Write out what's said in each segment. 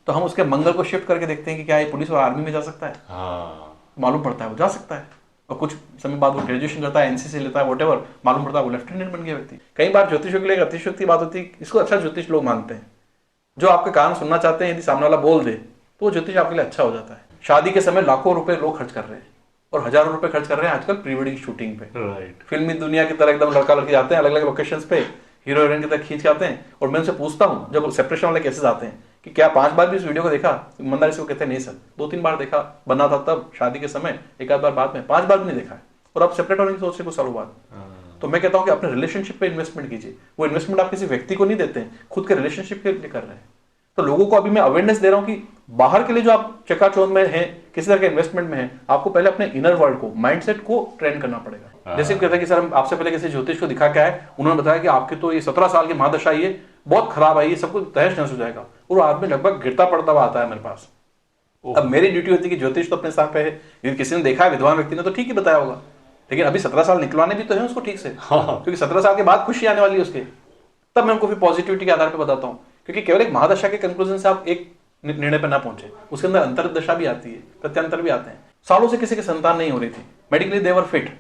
तो हम उसके मंगल को शिफ्ट करके देखते हैं कि क्या ये पुलिस और आर्मी में जा सकता है। मालूम पड़ता है वो जा सकता है, और कुछ समय बाद वो ग्रेजुएशन करता है, एनसीसी लेता है, वॉटेवर, मालूम पड़ता है वो लेफ्टिनेंट बन गया व्यक्ति। कई बार ज्योतिषों के लिए अतिशयोक्ति बात होती है, इसको अच्छा ज्योतिष लोग मानते हैं। जो आपके कान सुनना चाहते हैं, यदि सामने वाला बोल दे तो वो ज्योतिष आपके लिए अच्छा हो जाता है। शादी के समय लाखों रुपए लोग खर्च कर रहे हैं और हजारों रुपए खर्च कर रहे हैं आजकल प्री वेडिंग शूटिंग पे। राइट। फिल्मी दुनिया की तरह एकदम लड़का लड़की जाते हैं अलग अलग लोकेशंस पे, हीरो हीरोइन की तरह खींच के आते हैं। और मैं उनसे पूछता हूँ जब सेपरेशन वाले केसेस आते हैं कि क्या 5 बार भी इस वीडियो को देखा, ईमानदारी से वो कहते हैं नहीं सर 2-3 बार देखा, बना था तब शादी के समय, एक आध बार बाद में, 5 बार भी नहीं देखा है, और आप सेपरेट होने की सोच रहे कुछ सालों बाद। तो मैं कहता हूँ कि अपने रिलेशनशिप पे इन्वेस्टमेंट कीजिए। वो इन्वेस्टमेंट आप किसी व्यक्ति को नहीं देते हैं, खुद के रिलेशनशिप के लिए कर रहे हैं। तो लोगों को अभी मैं अवेयरनेस दे रहा हूं कि बाहर के लिए जो आप चकाचौंध में हैं, किसी तरह के इन्वेस्टमेंट में हैं, आपको पहले अपने इनर वर्ल्ड को, माइंडसेट को ट्रेन करना पड़ेगा। जैसे कहते हैं कि सर हम आपसे पहले किसी ज्योतिष को दिखा के आए, उन्होंने बताया कि आपके तो ये 17 साल की महादशा ये बहुत खराब है, ये सब कुछ तहस नहस हो जाएगा, और आदमी लगभग गिरता पड़ता हुआ आता है मेरे पास। अब मेरी ड्यूटी होती है कि ज्योतिष तो अपने स्थान पे है, यदि किसी ने देखा है विद्वान व्यक्ति ने तो ठीक ही बताया होगा, लेकिन अभी 17 साल निकलवाने भी तो है उसको ठीक से, क्योंकि 17 साल के बाद खुशी आने वाली है उसके। तब मैं उनको फिर पॉजिटिविटी के आधार पर बताता हूँ, क्योंकि केवल एक महादशा के कंक्लूजन से आप एक निर्णय पर ना पहुंचे, उसके अंदर अंतरदशा भी आती है, प्रत्यंतर भी आते हैं। सालों से किसी की संतान नहीं हो रही थी, मेडिकली देवर फिट,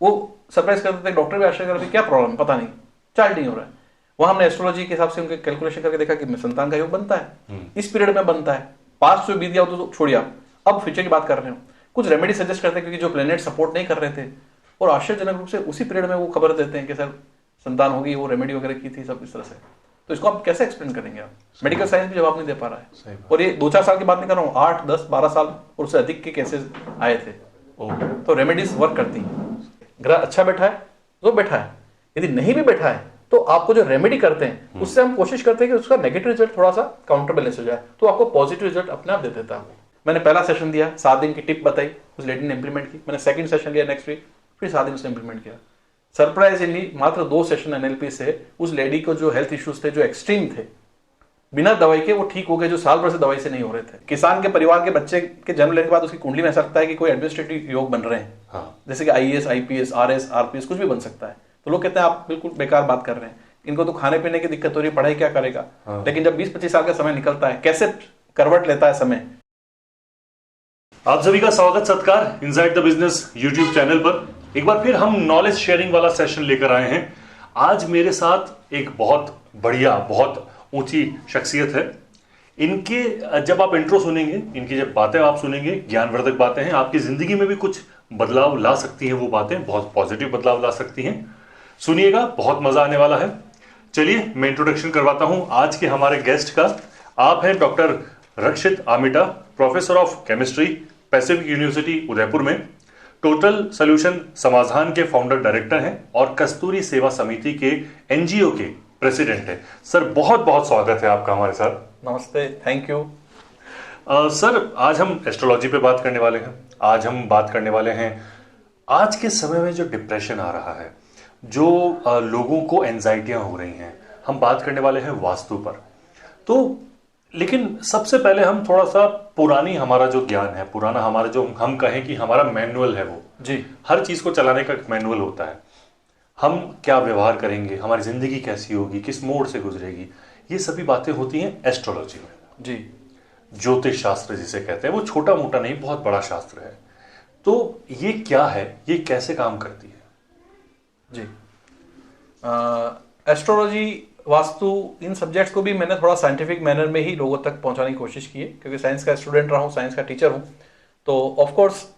वो सरप्राइज करते थे, डॉक्टर भी आश्चर्य कर रहे थे क्या प्रॉब्लम पता नहीं, चाइल्ड नहीं हो रहा है। वहां हमने एस्ट्रोलॉजी के हिसाब से उनके कैलकुलेशन करके देखा कि संतान का योग बनता है, इस पीरियड में बनता है। पास्ट जो बीत गया तो छोड़िए आप, अब फ्यूचर की बात कर रहे हो। कुछ रेमेडी सजेस्ट करते हैं क्योंकि जो प्लेनेट सपोर्ट नहीं कर रहे थे, और आश्चर्यजनक रूप से उसी पीरियड में वो खबर देते हैं कि सर संतान होगी, वो रेमेडी वगैरह की थी, सब इस तरह से। तो इसको आप कैसे एक्सप्लेन करेंगे? आप मेडिकल साइंस भी जवाब नहीं दे पा रहा है। और ये 2-4 साल की बात नहीं कर रहा हूँ, 8, 10, 12 साल और उससे अधिक के केसेस आए थे। तो रेमेडीज वर्क करती हैं। ग्रह अच्छा बैठा है तो बैठा है, यदि नहीं भी बैठा है तो आपको जो रेमेडी करते हैं उससे हम कोशिश करते हैं कि उसका नेगेटिव रिजल्ट थोड़ा सा काउंटर बैलेंस हो जाए, तो आपको पॉजिटिव रिजल्ट अपने आप दे देता है। मैंने पहला सेशन दिया, 7 दिन की टिप बताई, उस लेडी ने इंप्लीमेंट की। मैंने सेकंड सेशन लिया नेक्स्ट वीक, फिर 7 दिन उसने इंप्लीमेंट किया। सरप्राइजिंगली मात्र 2 सेशन एनएलपी से उस लेडी को जो हेल्थ इश्यूज थे, जो एक्सट्रीम थे, बिना दवाई के वो ठीक हो गए, जो साल भर से दवाई से नहीं हो रहे थे। किसान के परिवार के बच्चे के जन्म लेने के बाद उसकी कुंडली में ऐसा लगता है कि कोई एडमिनिस्ट्रेटिव योग बन रहे हैं, जैसे कि आईएएस, आईपीएस, आरएस, आरपीएस कुछ भी बन सकता है। तो लोग कहते हैं आप बिल्कुल बेकार बात कर रहे हैं, इनको तो खाने पीने की दिक्कत हो रही है, पढ़ाई क्या करेगा। लेकिन जब 20-25 साल का समय निकलता है, कैसे करवट लेता है समय। आप सभी का स्वागत सत्कार inside the business YouTube channel पर। एक बार फिर हम नॉलेज शेयरिंग वाला सेशन लेकर आए हैं। आज मेरे साथ एक बहुत बढ़िया, बहुत ऊंची शख्सियत है। इनके जब आप इंट्रो सुनेंगे, इनकी जब बातें आप सुनेंगे, ज्ञानवर्धक बातें हैं, आपकी जिंदगी में भी कुछ बदलाव ला सकती हैं। वो बातें बहुत पॉजिटिव बदलाव ला सकती हैं। सुनिएगा, बहुत मजा आने वाला है। चलिए मैं इंट्रोडक्शन करवाता हूं आज के हमारे गेस्ट का। आप हैं doctor Rakshit Ameta, professor of chemistry, Pacific University Udaipur में, टोटल सोल्यूशन समाधान के फाउंडर डायरेक्टर हैं और कस्तूरी सेवा समिति के एनजीओ के प्रेसिडेंट हैं। सर बहुत बहुत स्वागत है आपका हमारे साथ। नमस्ते, थैंक यू। सर आज हम एस्ट्रोलॉजी पे बात करने वाले हैं। आज हम बात करने वाले हैं आज के समय में जो डिप्रेशन आ रहा है, जो लोगों को एंजाइटियां हो रही हैं, हम बात करने वाले हैं वास्तु पर। तो लेकिन सबसे पहले हम थोड़ा सा पुरानी हमारा जो ज्ञान है, पुराना हमारा जो हम कहें कि हमारा मैनुअल है, वो जी हर चीज को चलाने का एक मैनुअल होता है। हम क्या व्यवहार करेंगे, हमारी जिंदगी कैसी होगी, किस मोड़ से गुजरेगी, ये सभी बातें होती हैं एस्ट्रोलॉजी में। जी, ज्योतिष शास्त्र जिसे कहते हैं, वो छोटा मोटा नहीं, बहुत बड़ा शास्त्र है। तो ये क्या है, ये कैसे काम करती है? जी, एस्ट्रोलॉजी, वास्तु, इन सब्जेक्ट्स को भी मैंने थोड़ा साइंटिफिक मैनर में ही लोगों तक पहुंचाने की कोशिश की है, क्योंकि साइंस का स्टूडेंट रहा हूं, साइंस का टीचर हूं। तो ऑफ कोर्स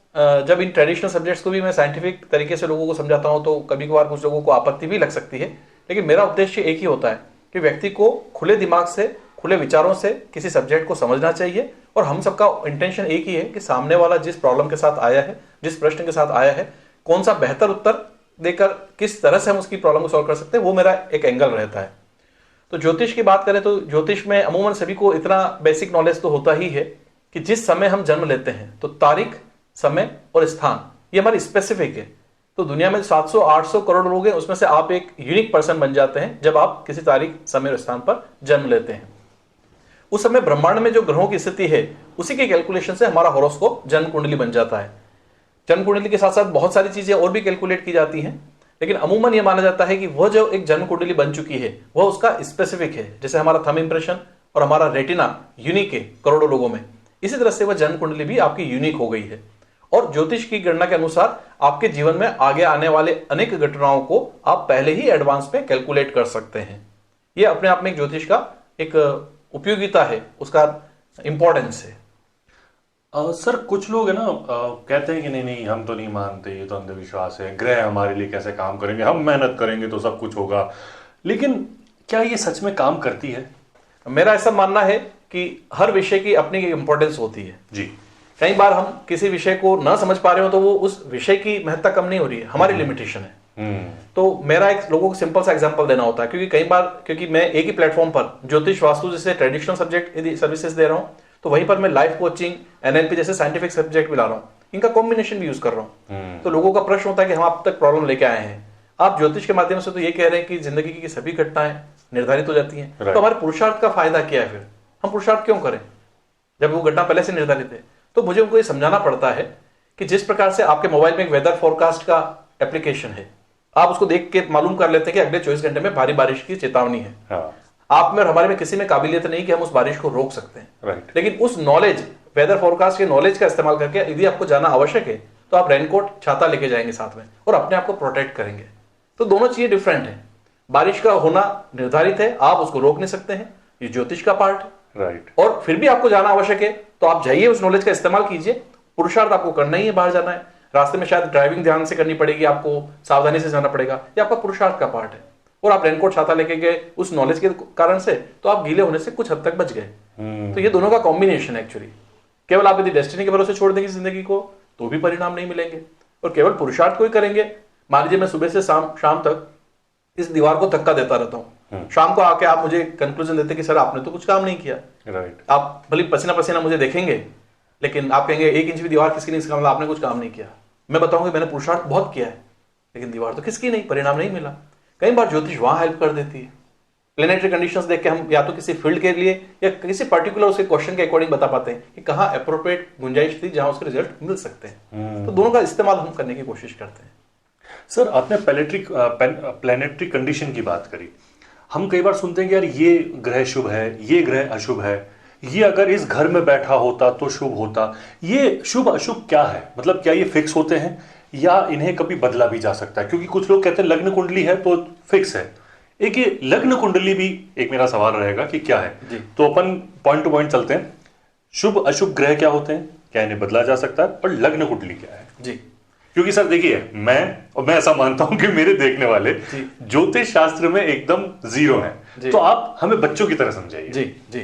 जब इन ट्रेडिशनल सब्जेक्ट्स को भी मैं साइंटिफिक तरीके से लोगों को समझाता हूं तो कभी कभार कुछ लोगों को आपत्ति भी लग सकती है, लेकिन मेरा उद्देश्य एक ही होता है कि व्यक्ति को खुले दिमाग से, खुले विचारों से किसी सब्जेक्ट को समझना चाहिए। और हम सबका इंटेंशन एक ही है कि सामने वाला जिस प्रॉब्लम के साथ आया है, जिस प्रश्न के साथ आया है, कौन सा बेहतर उत्तर देकर किस तरह से हम उसकी प्रॉब्लम को सॉल्व कर सकते हैं, वो मेरा एक एंगल रहता है। तो ज्योतिष की बात करें तो ज्योतिष में अमूमन सभी को इतना बेसिक नॉलेज तो होता ही है कि जिस समय हम जन्म लेते हैं तो तारीख, समय और स्थान ये हमारी स्पेसिफिक है। तो दुनिया में 700-800 करोड़ लोग हैं, उसमें से आप एक यूनिक पर्सन बन जाते हैं जब आप किसी तारीख, समय और स्थान पर जन्म लेते हैं। उस समय ब्रह्मांड में जो ग्रहों की स्थिति है उसी के कैलकुलेशन से हमारा हॉरोस्कोप जन्म कुंडली बन जाता है। जन्म कुंडली के साथ साथ बहुत सारी चीजें और भी कैलकुलेट की जाती हैं, लेकिन अमूमन यह माना जाता है कि वह जो एक जन्म कुंडली बन चुकी है वह उसका स्पेसिफिक है। जैसे हमारा थंब इंप्रेशन और हमारा रेटिना यूनिक है करोड़ों लोगों में, इसी तरह से वह जन्म कुंडली भी आपकी यूनिक हो गई है। और ज्योतिष की गणना के अनुसार आपके जीवन में आगे आने वाले अनेक घटनाओं को आप पहले ही एडवांस में कैलकुलेट कर सकते हैं। यह अपने आप में एक ज्योतिष का एक उपयोगिता है, उसका इंपॉर्टेंस है। सर कुछ लोग है ना कहते हैं कि नहीं नहीं हम तो नहीं मानते, ये तो अंधविश्वास है, ग्रह हमारे लिए कैसे काम करेंगे, हम मेहनत करेंगे तो सब कुछ होगा। लेकिन क्या ये सच में काम करती है? मेरा ऐसा मानना है कि हर विषय की अपनी इंपॉर्टेंस होती है जी। कई बार हम किसी विषय को न समझ पा रहे हो तो वो उस विषय की महत्ता कम नहीं हो रही है, हमारी लिमिटेशन है। तो मेरा एक लोगों को सिंपल सा एग्जांपल देना होता है, क्योंकि कई बार क्योंकि मैं एक ही प्लेटफॉर्म पर ज्योतिष वास्तु जैसे ट्रेडिशनल सब्जेक्ट यदि सर्विसेज दे रहा हूं, तो वहीं पर मैं लाइफ कोचिंग एनएलपी जैसे साइंटिफिक सब्जेक्ट भी ला रहा हूं, इनका कॉम्बिनेशन भी यूज कर रहा हूं। तो लोगों का प्रश्न होता है कि हम आप तक प्रॉब्लम लेके आए हैं, आप ज्योतिष के माध्यम से तो ये कह रहे हैं कि जिंदगी की सभी घटनाएं निर्धारित हो जाती हैं, तो हमारे पुरुषार्थ का फायदा क्या है? फिर हम पुरुषार्थ क्यों करें जब वो घटना पहले से निर्धारित है? तो मुझे उनको ये समझाना पड़ता है कि जिस प्रकार से आपके मोबाइल में एक वेदर फोरकास्ट का एप्लीकेशन है, आप उसको देख के मालूम कर लेते हैं कि अगले 24 घंटे में भारी बारिश की चेतावनी है। हाँ। आप में और हमारे में किसी में काबिलियत नहीं कि हम उस बारिश को रोक सकते हैं। राइट। लेकिन उस नॉलेज, वेदर फोरकास्ट के नॉलेज का इस्तेमाल करके यदि आपको जाना आवश्यक है तो आप रेनकोट छाता लेके जाएंगे साथ में और अपने आप को प्रोटेक्ट करेंगे। तो दोनों चीजें डिफरेंट है। बारिश का होना निर्धारित है, आप उसको रोक नहीं सकते हैं, ये ज्योतिष का पार्ट है। राइट। और फिर भी आपको जाना आवश्यक है तो आप जाइए, उस नॉलेज का इस्तेमाल कीजिए। पुरुषार्थ आपको करना ही है, बाहर जाना है, रास्ते में शायद ड्राइविंग ध्यान से करनी पड़ेगी, आपको सावधानी से जाना पड़ेगा, ये आपका पुरुषार्थ का पार्ट है। और आप रेनकोट छाता लेके गए उस नॉलेज के कारण से, तो आप गीले होने से कुछ हद तक बच गए। तो ये दोनों का कॉम्बिनेशन है एक्चुअली। केवल आप यदि डेस्टिनी के भरोसे छोड़ देंगे जिंदगी को तो भी परिणाम नहीं मिलेंगे, और केवल पुरुषार्थ को ही करेंगे। मान लीजिए मैं सुबह से शाम तक इस दीवार को धक्का देता रहता हूं, शाम को आके आप मुझे कंक्लूजन देते कि सर आपने तो कुछ काम नहीं किया। राइट। आप भले पसीना पसीना मुझे देखेंगे, लेकिन आप कहेंगे 1 इंच भी दीवार खिसकी नहीं, इसका मतलब आपने कुछ काम नहीं किया। मैं बताऊंगा मैंने पुरुषार्थ बहुत किया है, लेकिन दीवार तो खिसकी नहीं, परिणाम नहीं मिला। कई बार ज्योतिष वहां हेल्प कर देती है। प्लेनेटरी कंडीशंस देख के हम या तो किसी फील्ड के लिए या किसी पर्टिकुलर उसके क्वेश्चन के अकॉर्डिंग बता पाते हैं कि कहाँ अप्रोप्रिएट गुंजाइश थी जहां उसके रिजल्ट मिल सकते हैं। तो दोनों का इस्तेमाल हम करने की कोशिश करते हैं। सर आपने प्लेनेटरी कंडीशन की बात करी। हम कई बार सुनते हैं कि यार ये ग्रह शुभ है, ये ग्रह अशुभ है, ये अगर इस घर में बैठा होता तो शुभ होता। ये शुभ अशुभ क्या है? मतलब क्या ये फिक्स होते हैं या इन्हें कभी बदला भी जा सकता है? क्योंकि कुछ लोग कहते हैं लग्न कुंडली है तो फिक्स है। एक ये लग्न कुंडली भी एक मेरा सवाल रहेगा कि क्या है। तो अपन पॉइंट टू पॉइंट चलते हैं। शुभ अशुभ ग्रह क्या होते हैं, क्या इन्हें बदला जा सकता है, और लग्न कुंडली क्या है? जी। क्योंकि सर देखिए मैं ऐसा मानता हूं कि मेरे देखने वाले ज्योतिष शास्त्र में एकदम जीरो हैं, तो आप हमें बच्चों की तरह समझाइए। जी जी।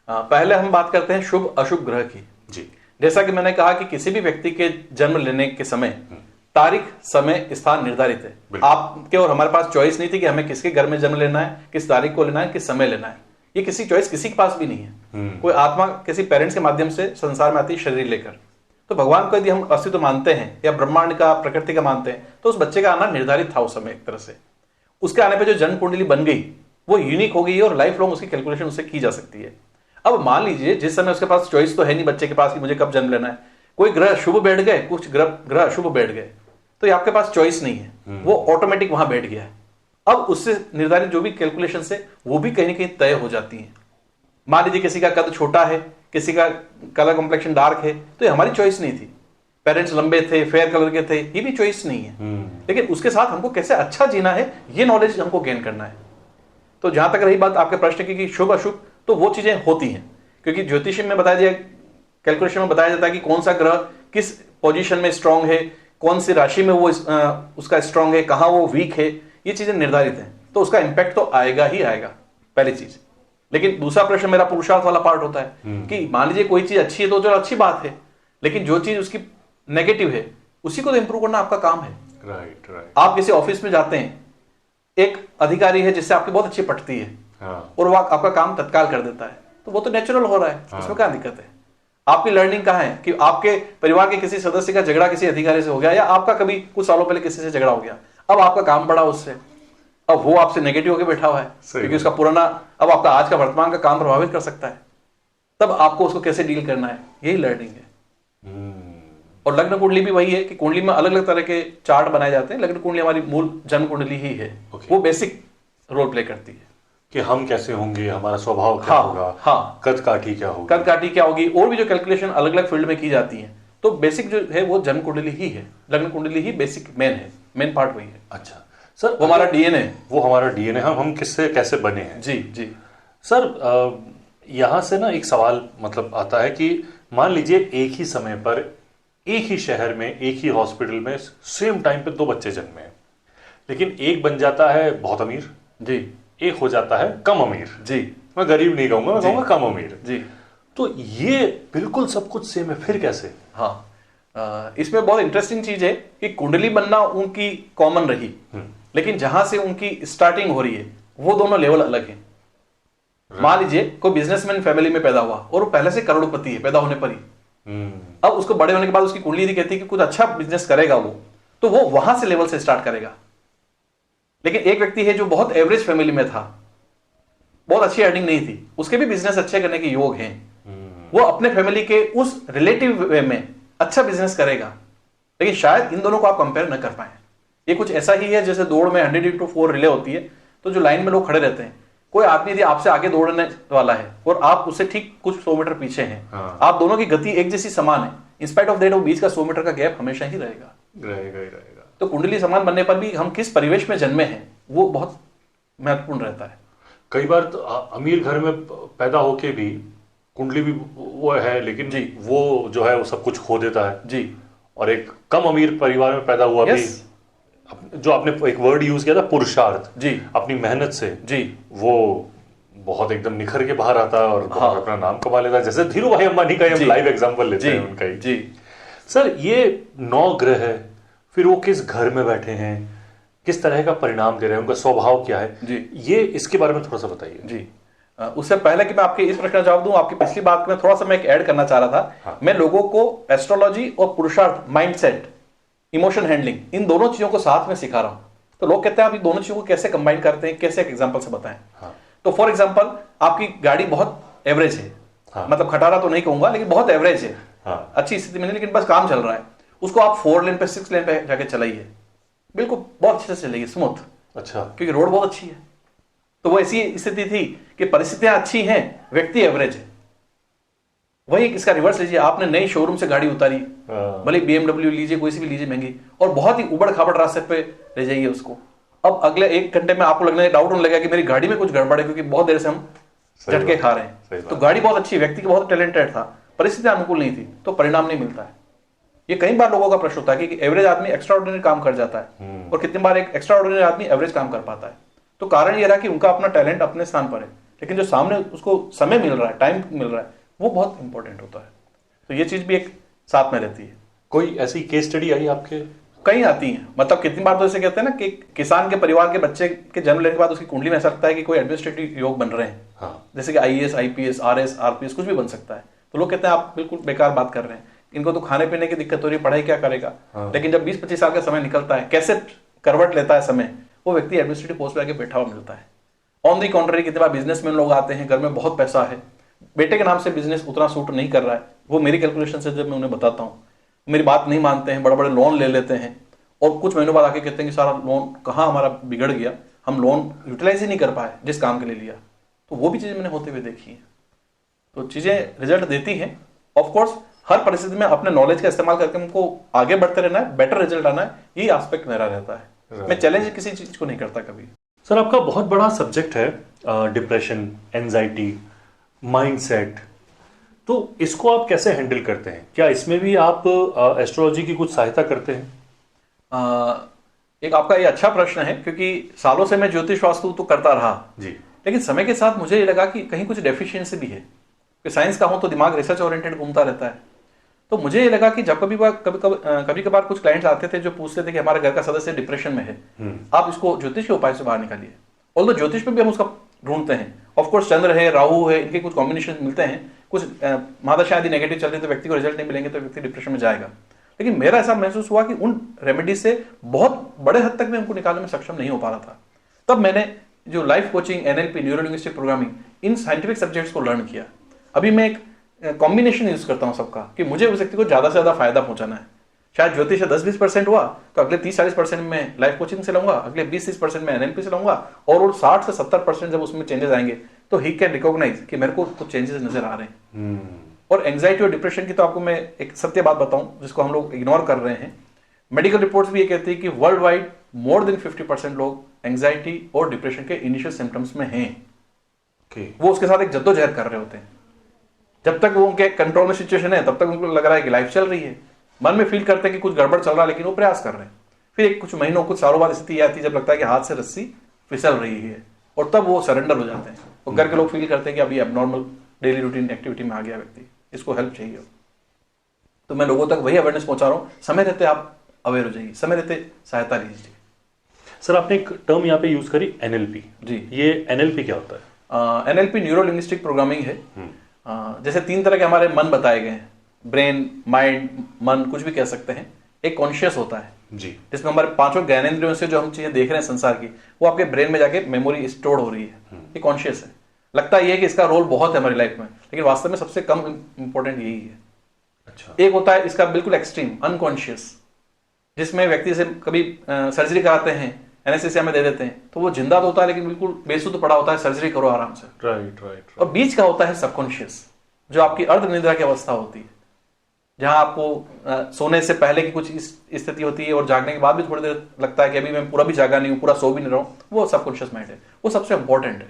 पहले हम बात करते हैं शुभ अशुभ ग्रह की। जी। जैसा कि मैंने कहा कि किसी भी व्यक्ति के जन्म लेने के समय तारीख, समय, स्थान निर्धारित है। आपके और हमारे पास चॉइस नहीं थी कि हमें किसके घर में जन्म लेना है, किस तारीख को लेना है, किस समय लेना है। ये किसी चॉइस किसी के पास भी नहीं है। कोई आत्मा किसी पेरेंट्स के माध्यम से संसार में आती है शरीर लेकर। तो भगवान को यदि हम अस्तित्व मानते हैं या ब्रह्मांड का, प्रकृति का मानते हैं, तो उस बच्चे का आना निर्धारित था उस समय एक तरह से। उसके आने पे जो जन्म कुंडली बन गई वो यूनिक हो गई है और लाइफ लॉन्ग उसकी कैलकुलेशन उससे की जा सकती है। अब मान लीजिए जिस समय उसके पास चॉइस तो है नहीं बच्चे के पास कि मुझे कब जन्म लेना है, कोई ग्रह शुभ बैठ गए, कुछ ग्रह अशुभ बैठ गए, तो ये आपके पास चॉइस नहीं है, वो ऑटोमेटिक वहां बैठ गया है। अब उससे निर्धारित जो भी कैलकुलेशन है वो भी कहीं ना कहीं तय हो जाती है। मान लीजिए किसी का कद छोटा है, किसी का कलर कॉम्प्लेक्शन डार्क है, तो ये हमारी चॉइस नहीं थी। पेरेंट्स लंबे थे, फेयर कलर के थे, ये भी चॉइस नहीं है। लेकिन उसके साथ हमको कैसे अच्छा जीना है ये नॉलेज हमको गेन करना है। तो जहां तक रही बात आपके प्रश्न की कि शुभ अशुभ, तो वो चीजें होती हैं, क्योंकि ज्योतिष में बताया दिया, कैलकुलेशन में बताया जाता है कि कौन सा ग्रह किस पोजीशन में स्ट्रांग है, कौन सी राशि में वो उसका स्ट्रांग है, कहां वो वीक है, ये चीजें निर्धारित हैं। तो उसका इंपैक्ट तो आएगा ही आएगा, पहली चीज। लेकिन दूसरा प्रश्न मेरा पुरुषार्थ वाला पार्ट होता है कि मान लीजिए कोई चीज अच्छी है तो जो अच्छी बात है, लेकिन जो चीज उसकी नेगेटिव है उसी को तो इंप्रूव करना आपका काम है। Right right. आप किसी ऑफिस में जाते हैं, एक अधिकारी है जिससे आपकी बहुत अच्छी पटती है, और वो आपका काम तत्काल कर देता है, तो वो तो नेचुरल हो रहा है, उसमें क्या दिक्कत है? आपकी लर्निंग कहाँ है कि आपके परिवार के किसी सदस्य का झगड़ा किसी अधिकारी से हो गया, या आपका कभी कुछ सालों पहले किसी से झगड़ा हो गया, अब आपका काम बढ़ा उससे, अब वो आपसे नेगेटिव होकर बैठा हुआ है क्योंकि उसका पुराना अब आपका आज का वर्तमान का काम प्रभावित कर सकता है। तब आपको उसको कैसे डील करना है, यही लर्निंग है। और लग्न कुंडली भी वही है कि कुंडली में अलग अलग तरह के चार्ट बनाए जाते हैं। लग्न कुंडली हमारी मूल जन्म कुंडली ही है, वो बेसिक रोल प्ले करती है। कि हम कैसे होंगे, हमारा स्वभाव क्या हाँ, होगा, हाँ, कद काठी क्या होगी, कद काठी क्या होगी, और भी जो कैलकुलेशन अलग अलग फील्ड में की जाती है। तो बेसिक जो है वो जन्म कुंडली ही है, लग्न कुंडली ही बेसिक मेन है, मेन पार्ट वही है। अच्छा सर, वो हमारा डीएनए है। वो हमारा डीएनए, हम किससे कैसे बने हैं। जी जी। सर यहाँ से ना एक सवाल मतलब आता है कि मान लीजिए एक ही समय पर एक ही शहर में एक ही हॉस्पिटल में सेम टाइम पे दो बच्चे जन्मे हैं, लेकिन एक बन जाता है बहुत अमीर जी एक हो जाता है कम अमीर। जी मैं गरीब नहीं कहूंगा, मैं कहूंगा कम अमीर। जी। तो ये बिल्कुल सब कुछ सेम है, फिर कैसे। हाँ, इसमें बहुत इंटरेस्टिंग चीज है कि कुंडली बनना उनकी कॉमन रही, लेकिन जहां से उनकी स्टार्टिंग हो रही है वो दोनों लेवल अलग हैं। मान लीजिए कोई बिजनेसमैन फैमिली में पैदा हुआ और वो पहले से करोड़पति है पैदा होने पर ही, अब उसको बड़े होने के बाद उसकी कुंडली यदि कहती है कि कुछ अच्छा बिजनेस करेगा वो, तो वो वहां से लेवल से स्टार्ट करेगा। लेकिन एक व्यक्ति है जो बहुत एवरेज फैमिली में था, बहुत अच्छी अर्निंग नहीं थी, उसके भी बिजनेस अच्छे करने के योग हैं, वो अपने फैमिली के उस रिलेटिव वे में अच्छा बिजनेस करेगा, लेकिन शायद इन दोनों को आप कंपेयर न कर पाए। ये कुछ ऐसा ही है जैसे दौड़ में 100x4 रिले होती है, तो जो लाइन में लोग खड़े रहते हैं, कोई आदमी यदि आपसे आगे दौड़ने वाला है और आप उससे ठीक कुछ 100 मीटर पीछे हैं, हाँ। आप दोनों की गति एक जैसी समान है, इंस्पाइट ऑफ दैट वो बीच का 100 मीटर का गैप हमेशा ही रहेगा। रहेगा ही रहेगा। तो कुंडली समान बनने पर भी हम किस परिवेश में जन्मे हैं वो बहुत महत्वपूर्ण रहता है। कई बार तो अमीर घर में पैदा होके भी कुंडली भी वो है, लेकिन जी। वो जो है वो सब कुछ खो देता है। जी। और एक कम अमीर परिवार में पैदा हुआ भी, जो आपने एक वर्ड यूज किया था पुरुषार्थ, जी, अपनी मेहनत से जी, वो बहुत एकदम निखर के बाहर आता है और बहुत हाँ। अपना नाम कमा लेता है। जैसे धीरू भाई अंबानी का हम जी। लाइव एग्जांपल लेते जी, हैं उनका ही। जी। सर ये 9 ग्रह है, फिर वो किस घर में बैठे हैं, किस तरह का परिणाम दे रहे हैं, उनका स्वभाव क्या है जी। ये इसके बारे में थोड़ा सा बताइए। जी, उससे पहले कि मैं आपके इस प्रश्न का जवाब दूं, आपकी पिछली बात में थोड़ा सा मैं एक ऐड करना चाह रहा था। हाँ। मैं लोगों को एस्ट्रोलॉजी और पुरुषार्थ, माइंडसेट, इमोशन हैंडलिंग, इन दोनों चीजों को साथ में सिखा रहा हूं। तो लोग कहते हैं आप इन दोनों चीजों को कैसे कंबाइन करते हैं, कैसे एक एग्जांपल से बताएं। हाँ। तो फॉर एग्जांपल आपकी गाड़ी बहुत एवरेज है, हाँ। मतलब खटारा तो नहीं कहूंगा लेकिन बहुत एवरेज है, हाँ। अच्छी स्थिति में नहीं, लेकिन बस काम चल रहा है, उसको आप 4 लेन पे 6 लेन पे जाके चलाइए, बिल्कुल बहुत अच्छे से चलाइए, स्मूथ, अच्छा। क्योंकि रोड बहुत अच्छी है। तो वो ऐसी स्थिति थी कि परिस्थितियां अच्छी हैं, व्यक्ति एवरेज है। वही इसका रिवर्स लीजिए, आपने नई शोरूम से गाड़ी उतारी, भले BMW लीजिए, कोई सी भी लीजिए महंगी, और बहुत ही उबड़ खाबड़ रास्ते पे ले जाइए उसको, अब अगले 1 घंटे में आपको लगने डाउट होने लगेगा कि मेरी गाड़ी में कुछ गड़बड़ है, क्योंकि बहुत देर से हम झटके खा रहे हैं। तो गाड़ी बहुत अच्छी, व्यक्ति की बहुत टैलेंटेड था, परिस्थितियां अनुकूल नहीं थी, तो परिणाम नहीं मिलता है। ये कई बार लोगों का प्रश्न होता है कि एवरेज आदमी एक्स्ट्रा ऑर्डिनरी काम कर जाता है, और कितनी बार एक एक्स्ट्रा ऑर्डिनरी आदमी एवरेज काम कर पाता है। तो कारण ये रहा कि उनका अपना टैलेंट अपने स्थान पर है, लेकिन जो सामने उसको समय मिल रहा है, टाइम मिल रहा है, वो बहुत इंपॉर्टेंट होता है। तो ये चीज भी एक साथ में रहती है। कोई ऐसी केस स्टडी आई आपके? कई आती हैं, मतलब कितनी बार तो ऐसे कहते हैं ना कि किसान के परिवार के बच्चे के जन्म लेने के बाद उसकी कुंडली में ऐसा लगता है कि कोई एडमिनिस्ट्रेटिव योग बन रहे हैं। हाँ। जैसे कि IAS, IPS, RS, RPS कुछ भी बन सकता है। तो लोग कहते हैं आप बिल्कुल बेकार बात कर रहे हैं, इनको तो खाने पीने की दिक्कत हो रही है, पढ़ाई क्या करेगा। हाँ। लेकिन जब 20-25 साल का समय निकलता है, कैसे करवट लेता है समय, वो व्यक्ति एडमिनिस्ट्रेटिव पोस्ट पे आके बैठा हुआ मिलता है। ऑन दी कॉन्ट्ररी कितने बार बिजनेसमैन लोग आते हैं, घर में बहुत पैसा है, बेटे के नाम से बिजनेस उतना सूट नहीं कर रहा है, वो मेरी कैलकुलेशन से जब मैं उन्हें बताता हूँ, मेरी बात नहीं मानते हैं, बड़े बड़े लोन ले लेते हैं, और कुछ महीनों बाद आके कहते हैं कि सारा लोन कहाँ हमारा बिगड़ गया, हम लोन यूटिलाइज ही नहीं कर पाए जिस काम के लिए लिया। तो वो भी चीजें मैंने होते हुए देखी हैं। तो चीजें रिजल्ट देती हैं। ऑफ कोर्स हर परिस्थिति में अपने नॉलेज का इस्तेमाल करके हमको आगे बढ़ते रहना है, बेटर रिजल्ट आना है, यही एस्पेक्ट मेरा रहता है। मैं चैलेंज किसी चीज को नहीं करता कभी। सर आपका बहुत बड़ा सब्जेक्ट है डिप्रेशन, एंजाइटी, माइंडसेट, तो इसको आप कैसे हैंडल करते हैं? क्या इसमें भी आप एस्ट्रोलॉजी की कुछ सहायता करते हैं? एक आपका ये अच्छा प्रश्न है, क्योंकि सालों से मैं ज्योतिष वास्तु तो करता रहा जी, लेकिन समय के साथ मुझे ये लगा कि कहीं कुछ डेफिशिएंसी भी है। कि साइंस का हूं तो दिमाग रिसर्च ओरिएंटेड घूमता रहता है। तो मुझे ये लगा कि जब कभी कभार कुछ क्लाइंट्स आते थे जो पूछते थे कि हमारे घर का सदस्य डिप्रेशन में है, आप इसको ज्योतिष के उपाय से बाहर निकालिए। ऑल्दो ज्योतिष में भी हम उसका ढूंढते हैं, ऑफकोर्स चंद्र है, राहु है, इनके कुछ कॉम्बिनेशन मिलते हैं। कुछ महादशा यदि नेगेटिव चल रही तो व्यक्ति को रिजल्ट नहीं मिलेंगे तो व्यक्ति डिप्रेशन में जाएगा। लेकिन मेरा ऐसा महसूस हुआ कि उन रेमेडीज से बहुत बड़े हद तक मैं उनको निकालने में सक्षम नहीं हो पा रहा था। तब मैंने जो life coaching, NLP, neuro linguistic programming, in scientific subjects को लर्न किया। अभी मैं एक कॉम्बिनेशन यूज करता हूं सबका, कि मुझे उस व्यक्ति को ज्यादा से ज्यादा फायदा पहुंचाना है। शायद ज्योतिष 10-20% हुआ तो अगले 30-40% में लाइफ कोचिंग से लूंगा, अगले 20-30% में एनएलपी से लूंगा, और वो 60 से 70% जब उसमें चेंजेस आएंगे तो ही कैन रिकॉग्नाइज कि मेरे को कुछ चेंजेस नजर आ रहे हैं। और एंग्जाइटी और डिप्रेशन की तो आपको मैं एक सत्य बात बताऊं जिसको हम लोग इग्नोर कर रहे हैं। मेडिकल रिपोर्ट्स भी ये कहती है कि वर्ल्ड वाइड मोर देन 50% लोग एंग्जाइटी और डिप्रेशन के इनिशियल सिम्टम्स में हैं। वो उसके साथ एक जद्दोजहद कर रहे होते हैं। जब तक वो उनके कंट्रोल में सिचुएशन है तब तक उनको लग रहा है कि लाइफ चल रही है, मन में फील करते हैं कि कुछ गड़बड़ चल रहा है, लेकिन वो प्रयास कर रहे हैं। फिर एक कुछ महीनों कुछ सालों बाद स्थिति आती है जब लगता है कि हाथ से रस्सी फिसल रही है, और तब वो सरेंडर हो जाते हैं। और घर के लोग फील करते हैं कि अभी एबनॉर्मल डेली रूटीन एक्टिविटी में आ गया व्यक्ति, इसको हेल्प चाहिए। तो मैं लोगों तक वही अवेयरनेस पहुंचा रहा हूं, समय रहते आप अवेयर हो जाइए, समय रहते सहायता लीजिए। सर आपने एक टर्म यहाँ पे यूज करी एनएलपी जी। ये एनएलपी क्या होता है? एनएलपी न्यूरो लिंग्विस्टिक प्रोग्रामिंग है। जैसे 3 तरह के हमारे मन बताए गए हैं, ब्रेन, माइंड, मन, कुछ भी कह सकते हैं। एक कॉन्शियस होता है जी, जिसमें हमारे 5 ज्ञानेंद्रियों से जो हम चीजें देख रहे हैं संसार की, वो आपके ब्रेन में जाके मेमोरी स्टोर हो रही है। ये कॉन्शियस है। लगता है कि इसका रोल बहुत है हमारी लाइफ में, लेकिन वास्तव में सबसे कम इंपॉर्टेंट यही है। अच्छा। एक होता है इसका बिल्कुल एक्सट्रीम अनकॉन्शियस, जिसमें व्यक्ति से कभी सर्जरी कराते हैं, एनेस्थीसिया में दे देते हैं, तो वो जिंदा तो होता है लेकिन बिल्कुल बेसुध पड़ा होता है, सर्जरी करो आराम से। राइट। और बीच का होता है सबकॉन्शियस, जो आपकी अर्ध निद्रा की अवस्था होती है, जहां आपको सोने से पहले की कुछ स्थिति होती है और जागने के बाद भी थोड़ी देर लगता है कि अभी मैं पूरा भी जागा नहीं हूं, पूरा सो भी नहीं रहा हूं, वो सबकॉन्शियस माइंड है। वो सबसे इंपॉर्टेंट है।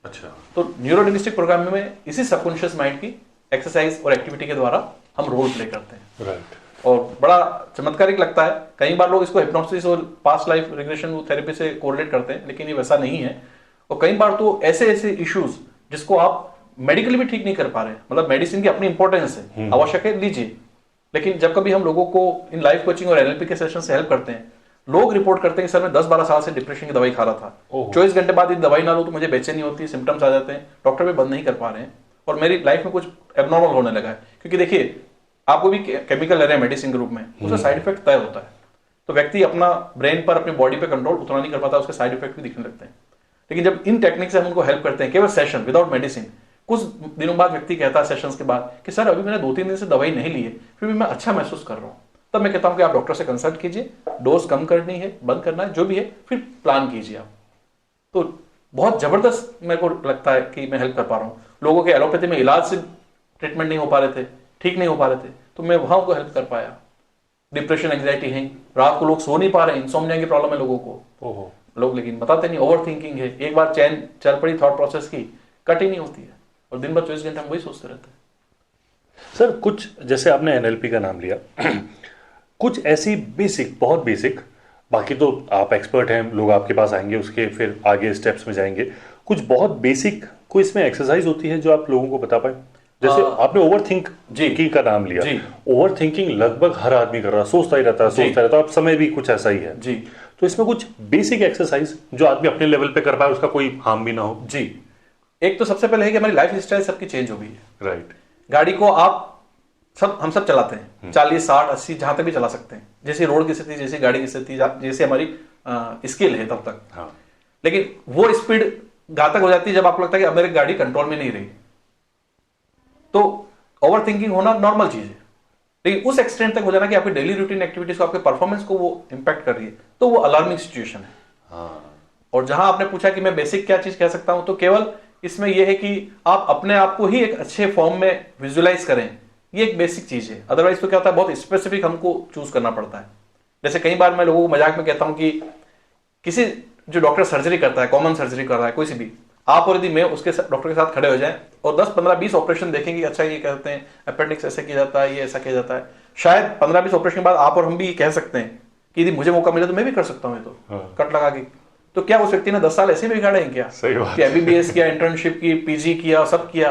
अच्छा। तो न्यूरो लिंग्विस्टिक प्रोग्राम में इसी सबकॉन्शियस माइंड की एक्सरसाइज और एक्टिविटी के द्वारा हम रोल प्ले करते हैं। राइट। और बड़ा चमत्कारिक लगता है। कई बार लोग इसको हिप्नोसिस और पास्ट लाइफ रिग्रेशन थेरेपी से कोरिलेट करते हैं, लेकिन ये वैसा नहीं है। और कई बार तो ऐसे इश्यूज जिसको आप मेडिकली भी ठीक नहीं कर पा रहे, मतलब मेडिसिन की अपनी इंपॉर्टेंस है, आवश्यक है, लीजिए, लेकिन जब कभी हम लोगों को इन लाइफ कोचिंग और एनएलपी के सेशन से हेल्प करते हैं, लोग रिपोर्ट करते हैं कि सर मैं 10-12 साल से डिप्रेशन की दवाई खा रहा था, 24 घंटे बाद यदि दवाई ना लो तो मुझे बेचैनी होती है, सिम्टम्स आ जाते हैं, डॉक्टर भी बंद नहीं कर पा रहे हैं, और मेरी लाइफ में कुछ एबनॉर्मल होने लगा है। क्योंकि देखिए, आपको भी केमिकल ले रहे हैं मेडिसिन के रूप में, उसका साइड इफेक्ट तय होता है। तो व्यक्ति अपना ब्रेन पर, अपनी बॉडी पे कंट्रोल उतना नहीं कर पाता, उसके साइड इफेक्ट भी दिखने लगते हैं। लेकिन जब इन टेक्निक से हम उनको हेल्प करते हैं, केवल सेशन विदाउट मेडिसिन, कुछ दिनों बाद व्यक्ति कहता है सेशंस के बाद कि सर अभी मैंने 2-3 दिन से दवाई नहीं ली है, फिर भी मैं अच्छा महसूस कर रहा हूं, तब मैं कहता हूं कि आप डॉक्टर से कंसल्ट कीजिए, डोज कम करनी है, बंद करना है, जो भी है, फिर प्लान कीजिए आप। तो बहुत जबरदस्त मेरे को लगता है कि मैं हेल्प कर पा रहा हूं लोगों के। एलोपैथी में इलाज से ट्रीटमेंट नहीं हो पा रहे थे, ठीक नहीं हो पा रहे थे, तो मैं वहां उनको हेल्प कर पाया। डिप्रेशन, एंग्जाइटी है, रात को लोग सो नहीं पा रहे, इंसोम्निया की प्रॉब्लम है लोगों को, लोग लेकिन बताते नहीं, ओवर थिंकिंग है, एक बार चैन चल पड़ी थॉट प्रोसेस की, कट ही नहीं होती है, और दिन भर 24 घंटे हम वही सोचते रहते हैं। सर कुछ, जैसे आपने एनएलपी का नाम लिया, कुछ ऐसी बेसिक, बहुत बेसिक, बाकी तो आप एक्सपर्ट हैं, लोग आपके पास आएंगे, उसके फिर आगे स्टेप्स में जाएंगे, कुछ बहुत बेसिक कोई इसमें एक्सरसाइज होती है जो आप लोगों को बता पाए? जैसे आपने ओवर थिंक की का नाम लिया, ओवर थिंकिंग लगभग हर आदमी कर रहा है, सोचता ही रहता है, आप समय भी कुछ ऐसा ही है जी। तो इसमें कुछ बेसिक एक्सरसाइज जो आदमी अपने लेवल पे कर पाए, उसका कोई हार्म भी ना हो जी। एक तो सबसे पहले है कि हमारी लाइफ स्टाइल सबकी चेंज हो गई है। राइट। गाड़ी को हम सब चलाते हैं 40, 60, 80 जहां तक भी चला सकते हैं, जैसे रोड की स्थिति, जैसे गाड़ी की स्थिति, जैसे हमारी स्किल है तब तक। हाँ। लेकिन वो स्पीड घातक हो जाती है जब आपको लगता है कि अब मेरी गाड़ी कंट्रोल में नहीं रही। तो ओवर थिंकिंग होना नॉर्मल चीज है, लेकिन उस एक्सटेंट तक हो जाना कि आपकी डेली रूटीन एक्टिविटीज को, आपके परफॉर्मेंस को वो इंपैक्ट कर रही है, तो वो अलार्मिंग सिचुएशन है। हाँ। और जहां आपने पूछा कि मैं बेसिक क्या चीज कह सकता हूं, तो केवल इसमें यह है कि आप अपने आप को ही एक अच्छे फॉर्म में विजुअलाइज करें, ये एक बेसिक चीज है। अदरवाइज तो क्या होता है, बहुत स्पेसिफिक हमको चूज करना पड़ता है। जैसे कई बार मैं लोगों को मजाक में कहता हूं कि किसी जो डॉक्टर सर्जरी करता है, कॉमन सर्जरी कर रहा है कोई सी भी, आप और यदि मैं उसके डॉक्टर के साथ खड़े हो जाएं और 10, 15, 20 ऑपरेशन देखेंगे, अच्छा ये कहते हैं अपेंडिक्स ऐसे किया जाता है, ये ऐसा किया जाता है, शायद 15-20 ऑपरेशन के बाद आप और हम भी कह सकते हैं कि यदि मुझे मौका मिले तो मैं भी कर सकता हूं ये, तो कट लगा के। तो क्या उस व्यक्ति ने 10 साल ऐसे भी बिगाड़े हैं क्या? सही बात। एमबीबीएस किया, इंटर्नशिप की, पीजी किया, सब किया,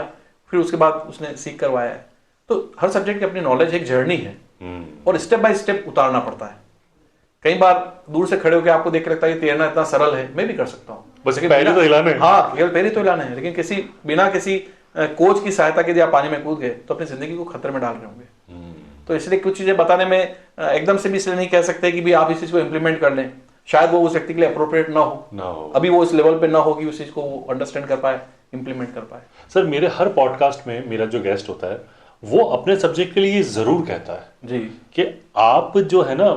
फिर उसके बाद उसने सीख करवाया है। तो हर सब्जेक्ट की अपनी नॉलेज एक जर्नी है, और स्टेप बाय स्टेप उतारना पड़ता है। कई बार दूर से खड़े होकर आपको देख के लगता है कि तैरना इतना सरल है, मैं भी कर सकता हूँ, बस पैर तो हिलाने हैं। हाँ, केवल पैर ही तो हिलाने हैं, लेकिन बिना किसी कोच की सहायता के यदि आप पानी में कूद गए तो अपनी जिंदगी को खतरे में डाल रहे होंगे। तो इसलिए कुछ चीजें बताने में एकदम से भी इसलिए नहीं कह सकते कि भी आप इस चीज को इंप्लीमेंट कर लें, शायद वो उस व्यक्ति के लिए अप्रोप्रिएट ना हो, अभी वो इस लेवल पे ना हो कि उस चीज को अंडरस्टैंड कर पाए, इंप्लीमेंट कर पाए। सर मेरे हर पॉडकास्ट में मेरा जो गेस्ट होता है वो अपने सब्जेक्ट के लिए ये जरूर कहता है जी कि आप जो है ना,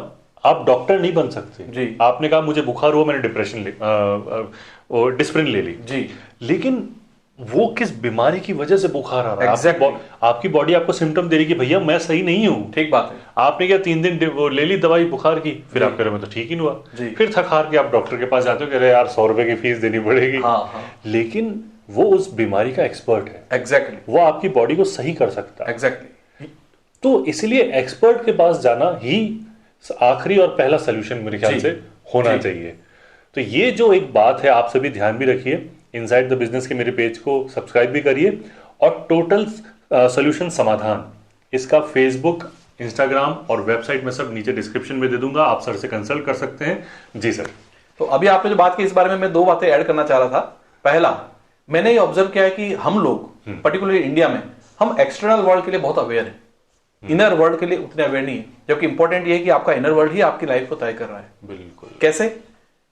आप डॉक्टर नहीं बन सकते जी। आपने कहा मुझे बुखार हुआ, मैंने डिस्प्रिन ले ली जी लेकिन वो किस बीमारी की वजह से बुखार आ रहा है? Exactly. आपकी बॉडी आपको सिम्टम दे रही है कि भैया मैं सही नहीं हूं। ठीक बात है। आपने क्या 3 दिन वो ले ली दवाई बुखार की, फिर जी। आप कह रहे हो मैं तो ठीक ही नहीं हुआ, जी। फिर थक हार के आप डॉक्टर के पास जाते हो, कह रहे यार 100 रुपए की फीस देनी पड़ेगी। हाँ हाँ लेकिन वो उस बीमारी का एक्सपर्ट है, एग्जैक्टली वो आपकी बॉडी को सही कर सकता है। एग्जैक्टली। तो इसलिए एक्सपर्ट के पास जाना ही आखिरी और पहला सोल्यूशन मेरे ख्याल जी। से होना जी। चाहिए। तो ये जो एक बात है, आप सभी ध्यान भी रखिए, इनसाइड द बिजनेस के मेरे पेज को सब्सक्राइब भी करिए, और टोटल सोल्यूशन समाधान इसका फेसबुक, इंस्टाग्राम और वेबसाइट में सब नीचे डिस्क्रिप्शन में दे दूंगा, आप सर से कंसल्ट कर सकते हैं। जी सर। तो अभी आपने जो बात की इस बारे में मैं 2 बातें ऐड करना चाह रहा था। पहला, मैंने ये ऑब्जर्व किया है कि हम लोग पर्टिकुलरली इंडिया में हम एक्सटर्नल वर्ल्ड के लिए बहुत अवेयर है, इनर वर्ल्ड के लिए उतने अवेयर नहीं है। जबकि इंपॉर्टेंट ये है कि आपका इनर वर्ल्ड ही आपकी लाइफ को तय कर रहा है। बिल्कुल। कैसे?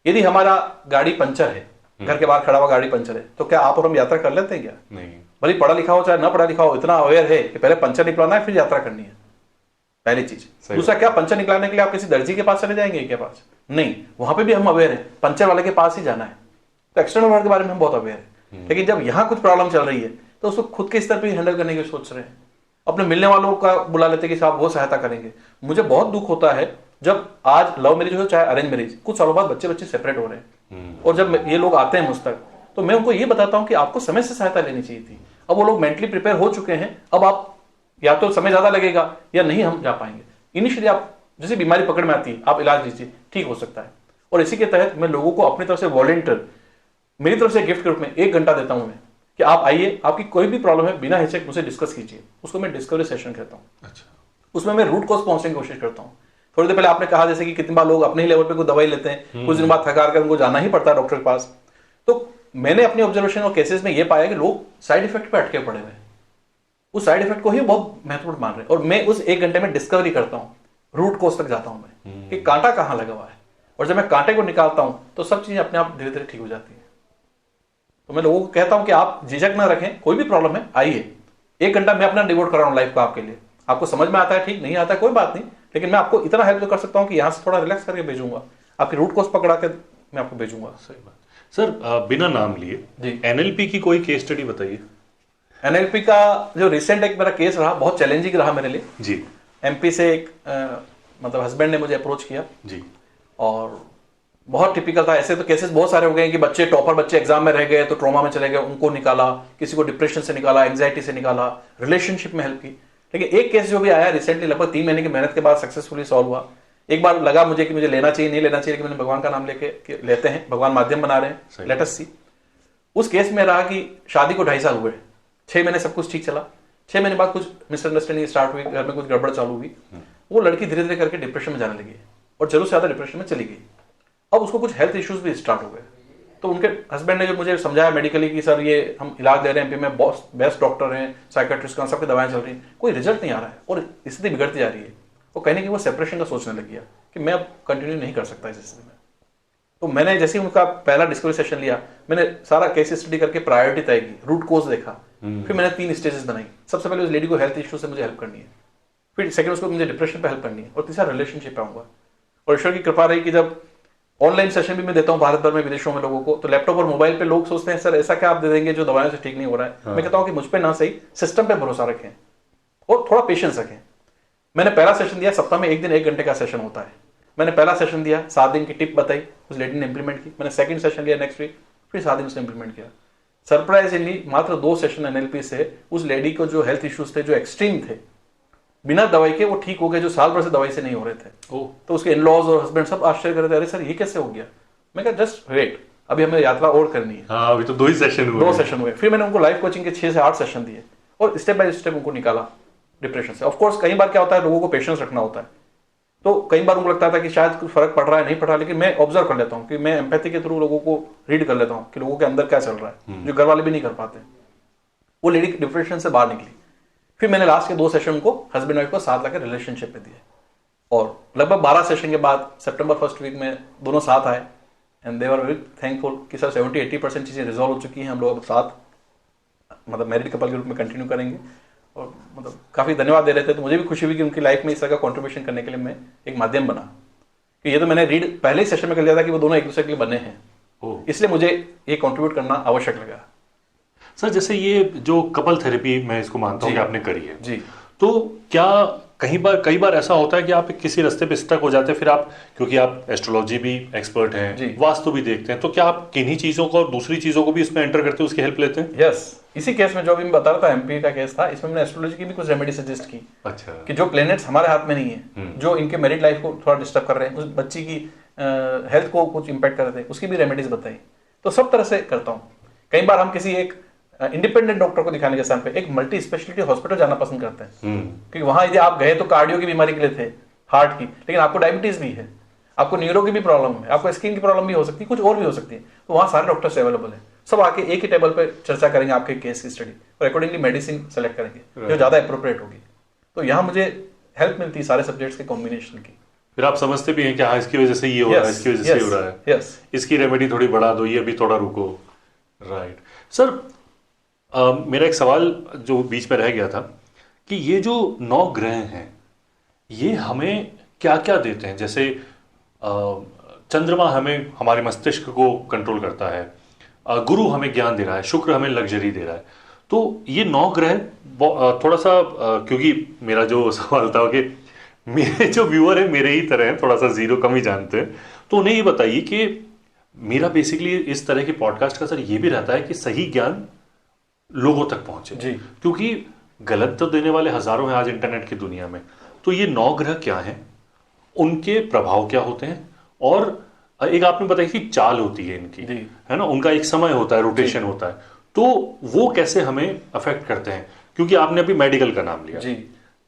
यदि हमारा गाड़ी पंचर है, घर के बाहर खड़ा हुआ गाड़ी पंचर है, तो क्या आप और हम यात्रा कर लेते हैं क्या? नहीं। भले पढ़ा लिखा हो चाहे ना पढ़ा लिखा हो, इतना अवेयर है कि पहले पंचर निकलवाना है फिर यात्रा करनी है, पहली चीज। दूसरा, क्या पंचर निकलाने के लिए आप किसी दर्जी के पास चले जाएंगे के पास? नहीं, वहां पे भी हम अवेयर है, पंचर वाले के पास ही जाना है। तो एक्सटर्नल वर्ल्ड के बारे में हम बहुत अवेयर है, लेकिन जब यहाँ कुछ प्रॉब्लम चल रही है तो उसको खुद के स्तर पर हैंडल करने की सोच रहे हैं। अपने मिलने वालों का बुला लेते हैं कि साहब वो सहायता करेंगे। मुझे बहुत दुख होता है जब आज लव मैरिज हो चाहे अरेंज मैरिज, कुछ सालों बाद बच्चे सेपरेट हो रहे हैं, और जब ये लोग आते हैं मुझ तक, तो मैं उनको ये बताता हूं कि आपको समय से सहायता लेनी चाहिए थी। अब वो लोग मेंटली प्रिपेयर हो चुके हैं, अब आप या तो समय ज्यादा लगेगा या नहीं हम जा पाएंगे। इनिशियली आप जैसे बीमारी पकड़ में आती है, आप इलाज लीजिए, ठीक हो सकता है। और इसी के तहत मैं लोगों को अपनी तरफ से वॉलंटियर, मेरी तरफ से गिफ्ट के रूप में 1 घंटा देता हूं मैं, कि आप आइए, आपकी कोई भी प्रॉब्लम है बिना हिचक मुझसे डिस्कस कीजिए। उसको मैं डिस्कवरी सेशन कहता हूं। अच्छा। उसमें मैं रूट कॉज पहुंचने की कोशिश करता हूं। थोड़ी देर पहले आपने कहा जैसे कि कितनी बार लोग अपने ही लेवल पे कोई दवाई लेते हैं, कुछ दिन बाद थकार कर उनको जाना ही पड़ता है डॉक्टर के पास। तो मैंने अपने ऑब्जर्वेशन और केसेस में ये पाया कि लोग साइड इफेक्ट पे अटके पड़े हुए हैं, उस साइड इफेक्ट को ही बहुत महत्वपूर्ण मान रहे हैं। और मैं उस 1 घंटे में डिस्कवरी करता हूं, रूट कॉज तक जाता हूं मैं, कि कांटा कहां लगा हुआ है। और जब मैं कांटे को निकालता हूं तो सब चीजें अपने आप धीरे धीरे ठीक हो जाती है। तो मैं लोगों को कहता हूं कि आप झिझक ना रखें, कोई भी प्रॉब्लम है आइए, 1 घंटा मैं अपना डिवोट कर रहा हूं लाइफ को आपके लिए। आपको समझ में आता है ठीक, नहीं आता है कोई बात नहीं, लेकिन मैं आपको इतना हेल्प तो कर सकता हूं कि यहां से थोड़ा रिलैक्स करके भेजूंगा, आपकी रूट कॉज पकड़ा के मैं आपको भेजूंगा। सही बात सर। बिना नाम लिए जी, एनएलपी की कोई केस स्टडी बताइए। एनएलपी का जो रिसेंट एक मेरा केस रहा, बहुत चैलेंजिंग रहा मेरे लिए। जी। एमपी से एक मतलब हस्बैंड ने मुझे अप्रोच किया, जी। और बहुत टिपिकल था। ऐसे तो केसेस बहुत सारे हो गए कि बच्चे टॉपर बच्चे एग्जाम में रह गए तो ट्रॉमा में चले गए, उनको निकाला, किसी को डिप्रेशन से निकाला, एंग्जाइटी से निकाला, रिलेशनशिप में हेल्प की। लेकिन एक केस जो भी आया रिसेंटली, लगभग 3 महीने की मेहनत के बाद सक्सेसफुली सॉल्व हुआ। एक बार लगा मुझे कि मुझे लेना चाहिए नहीं लेना चाहिए, लेकिन मैंने भगवान का नाम लेके लेते हैं, भगवान माध्यम बना रहे हैं, लेट अस सी। उस केस में रहा कि शादी को 2.5 साल हुए, 6 महीने सब कुछ ठीक चला, 6 महीने बाद कुछ मिसअंडरस्टैंडिंग स्टार्ट हुई, घर में कुछ गड़बड़ चालू हुई। वो लड़की धीरे धीरे करके डिप्रेशन में जाने लगी, और जरूर से ज्यादा डिप्रेशन में चली गई। अब उसको कुछ हेल्थ इश्यूज भी स्टार्ट हो गए। तो उनके हस्बैंड ने जो मुझे समझाया मेडिकली कि सर ये हम इलाज दे रहे हैं, एमपी में बेस्ट डॉक्टर हैं, साइकेट्रिस्ट का, सबकी दवाएं चल रही हैं, कोई रिजल्ट नहीं आ रहा है और स्थिति बिगड़ती जा रही है। वो कहने की वो सेपरेशन का सोचने लग गया कि मैं अब कंटिन्यू नहीं कर सकता इस स्थिति में। तो मैंने जैसे ही उनका पहला डिस्कवरी सेशन लिया, मैंने सारा केस स्टडी करके प्रायोरिटी तय की, रूट कोज देखा, फिर मैंने 3 स्टेजेस बनाई। सबसे पहले उस लेडी को हेल्थ इश्यू से मुझे हेल्प करनी है, फिर सेकंड उसको मुझे डिप्रेशन पे हेल्प करनी है, और तीसरा रिलेशनशिप पे आऊंगा। और ईश्वर की कृपा रही कि जब ऑनलाइन सेशन भी मैं देता हूं भारत भर में, विदेशों में लोगों को, तो लैपटॉप और मोबाइल पे लोग सोचते हैं सर ऐसा क्या आप दे देंगे जो दवाइयों से ठीक नहीं हो रहा है। हाँ। मैं कहता हूं कि मुझ पे ना सही, सिस्टम पे भरोसा रखें और थोड़ा पेशेंस रखें। मैंने पहला सेशन दिया, सप्ताह में 1 दिन 1 घंटे का सेशन होता है। मैंने पहला सेशन दिया, 7 दिन की टिप बताई, उस लेडी ने इंप्लीमेंट की। मैंने सेकंड सेशन लिया नेक्स्ट वीक, फिर 7 दिन उसने इंप्लीमेंट किया। सरप्राइजिंगली मात्र 2 सेशन एनएलपी से उस लेडी को जो हेल्थ इश्यूज थे, जो एक्सट्रीम थे, बिना दवाई के वो ठीक हो गए, जो साल भर से दवाई से नहीं हो रहे थे। तो उसके इन-लॉज और हस्बैंड सब आश्चर्य कर रहे थे, अरे सर ये कैसे हो गया। मैं कहा जस्ट वेट, अभी हमें यात्रा और करनी है। हाँ, अभी तो 2 ही सेशन हुए। 2 सेशन हुए। फिर मैंने उनको लाइफ कोचिंग के 6 से 8 सेशन दिए और स्टेप बाय स्टेप उनको निकाला डिप्रेशन से। ऑफकोर्स कई बार क्या होता है, लोगों को पेशेंस रखना होता है, तो कई बार उनको लगता था कि शायद कुछ फर्क पड़ रहा है, नहीं पड़ रहा, लेकिन मैं ऑब्जर्व कर लेता हूँ कि मैं एम्पैथी के थ्रू लोगों को रीड कर लेता हूँ कि लोगों के अंदर क्या चल रहा है, जो घर वाले भी नहीं कर पाते। वो लेडी डिप्रेशन से बाहर निकली। फिर मैंने लास्ट के 2 सेशन को हस्बैंड वाइफ को साथ लाकर रिलेशनशिप में दिए, और लगभग 12 सेशन के बाद सितंबर फर्स्ट वीक में दोनों साथ आए, and they were very thankful कि सर 70-80% चीजें रिजॉल्व हो चुकी हैं, हम लोग अब साथ मतलब मैरिड कपल के रूप में कंटिन्यू करेंगे। और मतलब काफी धन्यवाद दे रहे थे, तो मुझे भी खुशी हुई कि उनकी लाइफ में इस तरह का कंट्रीब्यूशन करने के लिए मैं एक माध्यम बना। कि ये तो मैंने रीड पहले ही सेशन में कर लिया था कि वो दोनों एक दूसरे के लिए बने हैं, इसलिए मुझे ये कंट्रीब्यूट करना आवश्यक लगा। सर जैसे ये जो कपल थेरेपी मैं इसको मानता हूँ कि आपने करी है जी, तो क्या कई बार ऐसा होता है कि आप किसी रास्ते पे स्टक हो जाते हैं, फिर आप, क्योंकि आप एस्ट्रोलॉजी भी एक्सपर्ट हैं, वास्तु भी देखते हैं, तो क्या आप किन्हीं चीजों को और दूसरी चीजों को भी इसमें एंटर करते हैं, उसकी हेल्प लेते हैं? यस, इसी केस में जो अभी मैं बता रहा था, एमपी का केस था, इसमें मैंने एस्ट्रोलॉजी की भी कुछ रेमेडी सजेस्ट की। अच्छा। कि जो प्लैनेट्स हमारे हाथ में नहीं है, जो इनके मैरिड लाइफ को थोड़ा डिस्टर्ब कर रहे हैं, उस बच्ची की हेल्थ को कुछ इंपैक्ट कर रहे थे, उसकी भी रेमेडीज बताई। तो सब तरह से करता हूँ। कई बार हम किसी एक इंडिपेंडेंट डॉक्टर को दिखाने के स्थान पे एक मल्टी स्पेशलिटी हॉस्पिटल जाना पसंद करते हैं, क्योंकि वहां यदि आप गए तो कार्डियो की बीमारी के लिए थे, हार्ट की, लेकिन आपको डायबिटीज भी है, आपको न्यूरो की भी प्रॉब्लम है, आपको स्किन की प्रॉब्लम भी हो सकती है, कुछ और भी हो सकती है, तो वहां सारे डॉक्टर्स अवेलेबल है। सब आके एक ही टेबल पे चर्चा करेंगे आपके केस की स्टडी और अकॉर्डिंगली मेडिसिन सेलेक्ट करेंगे जो ज्यादा अप्रोप्रिएट होगी। तो यहाँ मुझे हेल्प मिलती है सारे सब्जेक्ट्स के कॉम्बिनेशन की। फिर आप समझते भी हैं कि हाँ इसकी वजह से ये हो रहा है, इसकी वजह से ये हो रहा है, इसकी रेमेडी थोड़ी बढ़ा दो, ये भी थोड़ा रुको। राइट सर, मेरा एक सवाल जो बीच में रह गया था कि ये जो 9 ग्रह हैं ये हमें क्या क्या देते हैं? जैसे चंद्रमा हमें हमारे मस्तिष्क को कंट्रोल करता है, गुरु हमें ज्ञान दे रहा है, शुक्र हमें लग्जरी दे रहा है। तो ये 9 ग्रह थोड़ा सा, क्योंकि मेरा जो सवाल था कि मेरे जो व्यूअर है मेरे ही तरह हैं, थोड़ा सा जीरो कम ही जानते हैं, तो उन्हें ये बताइए कि मेरा बेसिकली इस तरह के पॉडकास्ट का सर ये भी रहता है कि सही ज्ञान लोगों तक पहुंचे जी, क्योंकि गलत तो देने वाले हजारों हैं आज इंटरनेट की दुनिया में। तो ये 9 ग्रह क्या हैं, उनके प्रभाव क्या होते हैं, और एक आपने बताया कि चाल होती है इनकी, है ना, उनका एक समय होता है, रोटेशन होता है, तो वो कैसे हमें अफेक्ट करते हैं? क्योंकि आपने अभी मेडिकल का नाम लिया जी।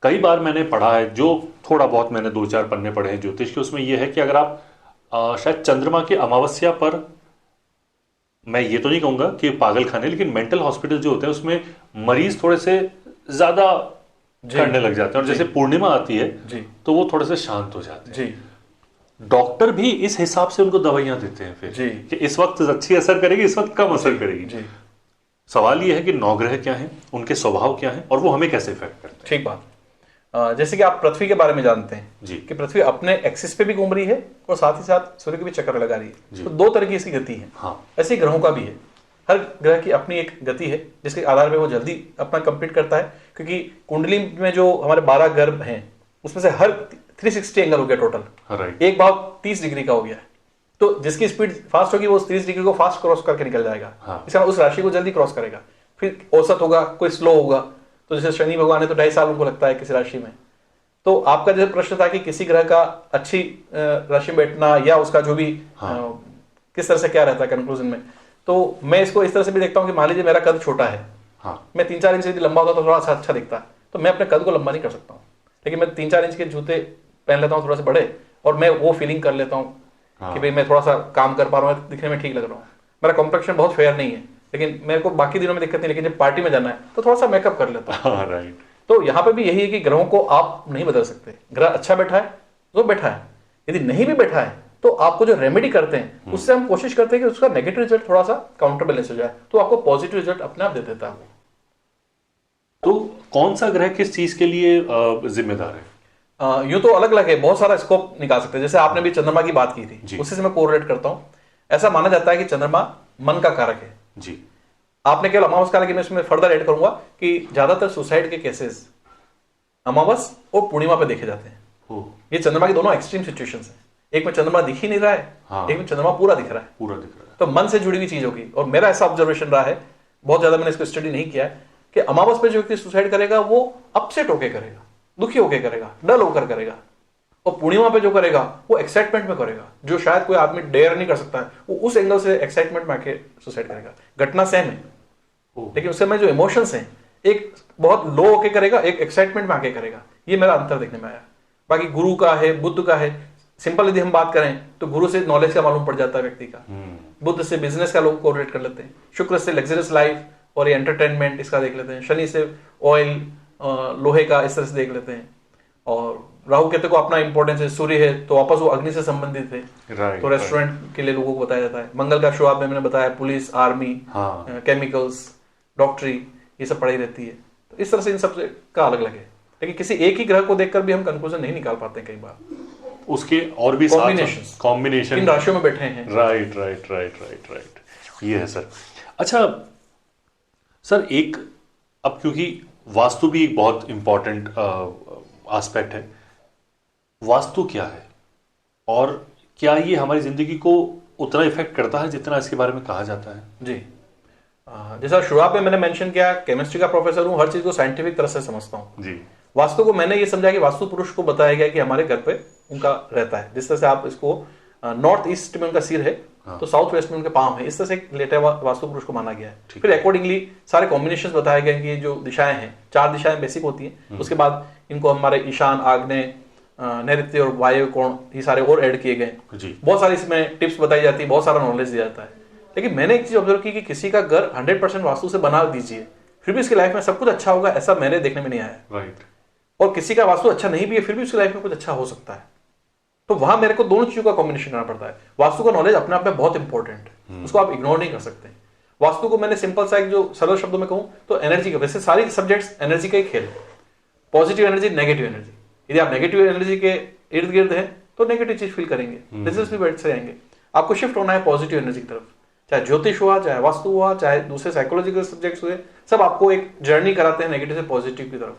कई बार मैंने पढ़ा है, जो थोड़ा बहुत मैंने 2-4 पन्ने पढ़े हैं ज्योतिष के, उसमें यह है कि अगर आप शायद चंद्रमा की अमावस्या पर, मैं ये तो नहीं कहूंगा कि पागल खाने, लेकिन मेंटल हॉस्पिटल जो होते हैं उसमें मरीज थोड़े से ज्यादा करने लग जाते हैं, और जैसे पूर्णिमा आती है तो वो थोड़े से शांत हो जाते हैं। डॉक्टर भी इस हिसाब से उनको दवाइयां देते हैं फिर कि इस वक्त अच्छी असर करेगी, इस वक्त कम असर करेगी। सवाल ये है कि 9 ग्रह क्या हैं, उनके स्वभाव क्या हैं, और वो हमें कैसे इफेक्ट करते हैं? ठीक बात। जैसे कि आप पृथ्वी के बारे में जानते हैं जी, कि पृथ्वी अपने एक्सिस पे भी घूम रही है और साथ ही साथ सूर्य के भी चक्कर लगा रही है, तो 2 तरह की इसकी गति है। हाँ। ऐसे ग्रहों का भी है, हर ग्रह की अपनी एक गति है जिसके आधार पे वो जल्दी अपना कंप्लीट करता है, क्योंकि कुंडली में जो हमारे 12 गर्भ हैं उसमें से हर 360 एंगल हो गया टोटल, एक भाव 30 डिग्री का हो गया, तो जिसकी स्पीड फास्ट होगी वो 30 डिग्री को फास्ट क्रॉस करके निकल जाएगा। हाँ। इसका उस राशि को जल्दी क्रॉस करेगा। फिर औसत होगा, कोई स्लो होगा, तो जैसे शनि भगवान है तो 2.5 साल उनको लगता है किसी राशि में। तो आपका जो प्रश्न था कि किसी ग्रह का अच्छी राशि में बैठना या उसका जो भी किस तरह से क्या रहता है कंक्लूजन में, तो मैं इसको इस तरह से भी देखता हूँ कि मान लीजिए मेरा कद छोटा है, मैं 3-4 इंच यदि लंबा होता तो थोड़ा सा अच्छा दिखता है, तो मैं अपने कद को लंबा नहीं कर सकता हूँ, लेकिन मैं 3-4 इंच के जूते पहन लेता हूँ थोड़ा सा बड़े, और मैं वो फीलिंग कर लेता हूँ कि भाई मैं थोड़ा सा काम कर पा रहा हूँ, दिखने में ठीक लग रहा हूँ, मेरा कॉम्प्लेक्शन बहुत फेयर नहीं है, लेकिन मेरे को बाकी दिनों में दिक्कत नहीं, लेकिन जब पार्टी में जाना है तो थोड़ा सा मेकअप कर लेता हूँ। तो यहाँ पे भी यही है कि ग्रहों को आप नहीं बदल सकते। ग्रह अच्छा बैठा है तो बैठा है, यदि नहीं भी बैठा है तो आपको जो रेमेडी करते हैं उससे हम कोशिश करते हैं कि उसका नेगेटिव रिजल्ट थोड़ा सा काउंटर बैलेंस हो जाए, तो आपको पॉजिटिव रिजल्ट अपने आप दे देता है वो। तो कौन सा ग्रह किस चीज के लिए जिम्मेदार है? यूं तो अलग अलग है, बहुत सारा स्कोप निकाल सकते हैं। जैसे आपने भी चंद्रमा की बात की थी, उसी से मैं कोरिलेट करता हूं। ऐसा माना जाता है कि चंद्रमा मन का कारक है जी। आपने केवल अमावस का, लेकिन मैं इसमें फर्दर ऐड करूंगा कि ज्यादातर सुसाइड के केसेस अमावस और पूर्णिमा पे देखे जाते हैं। ये चंद्रमा की दोनों एक्सट्रीम सिचुएशंस हैं, एक में चंद्रमा दिख ही नहीं रहा है, एक में चंद्रमा पूरा दिख रहा है, तो मन से जुड़ी हुई चीज होगी। और मेरा ऐसा ऑब्जर्वेशन रहा है, बहुत ज्यादा मैंने इसको स्टडी नहीं किया है, कि अमावस पे जो व्यक्ति सुसाइड करेगा वो अपसेट होकर करेगा, दुखी होकर करेगा, डल होकर करेगा, और पूर्णिमा पे जो करेगा वो एक्साइटमेंट में करेगा, जो शायद कोई आदमी डेयर नहीं कर सकता है, वो उस एंगल से एक्साइटमेंट में आके सुसाइड करेगा। घटना सेम है, लेकिन उस समय जो इमोशंस हैं, एक बहुत लो होके करेगा, एक एक्साइटमेंट में आके करेगा। ये मेरा अंतर देखने में आया। बाकी गुरु का है, बुद्ध का है। सिंपल यदि हम बात करें तो गुरु से नॉलेज का मालूम पड़ जाता है व्यक्ति का, बुद्ध से बिजनेस का लोग कोरिलेट कर लेते हैं, शुक्र से लग्जरियस लाइफ और ये एंटरटेनमेंट इसका देख लेते हैं, शनि से ऑयल लोहे का इस तरह से देख लेते हैं, और राहु केतु को अपना इंपॉर्टेंस है। सूर्य है तो वापस वो अग्नि से संबंधित है, तो रेस्टोरेंट के लिए लोगों को बताया जाता है। मंगल का शुरुआत में मैंने बताया, पुलिस, आर्मी, केमिकल्स, डॉक्टरी, ये सब पढ़ाई रहती है। तो इस तरह से इन सब का अलग अलग है, लेकिन किसी एक ही ग्रह को देखकर भी हम कंक्लूजन नहीं निकाल पाते कई बार। उसके और भी कॉम्बिनेशन किन राशियों में बैठे हैं। Right right right right right, ये है सर। अच्छा सर, एक अब क्योंकि वास्तु भी एक बहुत इंपॉर्टेंट एस्पेक्ट है, वास्तु क्या है और क्या ये हमारी जिंदगी को उतना इफेक्ट करता है जितना इसके बारे में कहा जाता है? जी, जैसा शुरुआत में मैंने मेंशन किया, केमिस्ट्री का प्रोफेसर हूं, हर चीज को साइंटिफिक तरह से समझता हूं जी। वास्तु को मैंने ये समझा कि वास्तु पुरुष को बताया गया कि हमारे घर पे उनका रहता है। जिस तरह से आप इसको नॉर्थ ईस्ट में उनका सिर है, तो साउथ वेस्ट में उनके पांव है, इस तरह से लेटा हुआ वास्तु पुरुष को माना गया है। फिर अकॉर्डिंगली सारे कॉम्बिनेशन बताए गए कि जो दिशाएं हैं, 4 दिशाएं बेसिक होती हैं, उसके बाद इनको हमारे ईशान, आग्नेय, नैऋत्य और वायु कोण, ये सारे और ऐड किए गए। बहुत सारी इसमें टिप्स बताई जाती है, बहुत सारा नॉलेज दिया जाता है। लेकिन मैंने एक चीज ऑब्जर्व की कि किसी का घर 100% वास्तु से बना दीजिए, फिर भी इसकी लाइफ में सब कुछ अच्छा होगा, ऐसा मेरे देखने में नहीं आया। राइट। और किसी का वास्तु अच्छा नहीं भी है, फिर भी उसकी लाइफ में कुछ अच्छा हो सकता है। तो वहां मेरे को दोनों चीजों का कॉम्बिनेशन करना पड़ता है। वास्तु का नॉलेज अपने आप में बहुत इंपॉर्टेंट है, उसको आप इग्नोर नहीं कर सकते। वास्तु को मैंने सिंपल सा एक जो सरल शब्दों में कहूं तो एनर्जी का, वैसे सारी सब्जेक्ट्स एनर्जी का ही खेल है। Positive energy, negative energy. यदि आप नेगेटिव एनर्जी के इर्द गिर्द है तो नेगेटिव चीज फील करेंगे, रिजल्ट्स भी बैठ से आएंगे। आपको शिफ्ट होना है पॉजिटिव एनर्जी की तरफ, चाहे ज्योतिष हुआ, चाहे वास्तु हुआ, चाहे दूसरे साइकोलॉजिकल सब्जेक्ट्स हुए, सब आपको एक जर्नी कराते हैं नेगेटिव से पॉजिटिव की तरफ।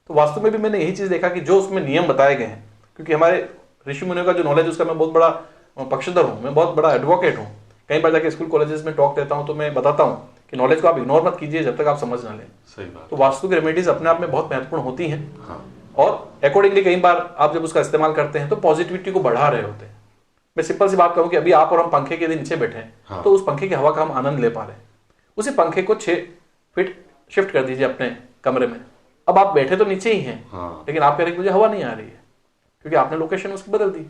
तो वास्तु में भी मैंने यही चीज देखा कि जो उसमें नियम बताए गए हैं, क्योंकि हमारे ऋषि मुनियों का जो नॉलेज उसका मैं बहुत बड़ा पक्षधर हूँ, मैं बहुत बड़ा एडवोकेट हूँ। कई बार जाके स्कूल कॉलेजेस में टॉक देता हूँ तो मैं बताता हूँ कि नॉलेज को आप इग्नोर मत कीजिए जब तक आप समझ ना लें। सही बात। तो वास्तु की रेमेडीज अपने आप में बहुत महत्वपूर्ण होती हैं। हाँ। और अकॉर्डिंगली कई बार आप जब उसका इस्तेमाल करते हैं तो पॉजिटिविटी को बढ़ा रहे होते हैं। मैं सिंपल सी बात कहूँ कि अभी आप और हम पंखे के नीचे बैठे हैं, हाँ। तो उस पंखे की हवा का हम आनंद ले पा रहे हैं। उसी पंखे को 6 फीट शिफ्ट कर दीजिए अपने कमरे में, अब आप बैठे तो नीचे ही हैं, हाँ। लेकिन आप कह रहे हैं मुझे हवा नहीं आ रही है, क्योंकि आपने लोकेशन उसकी बदल दी।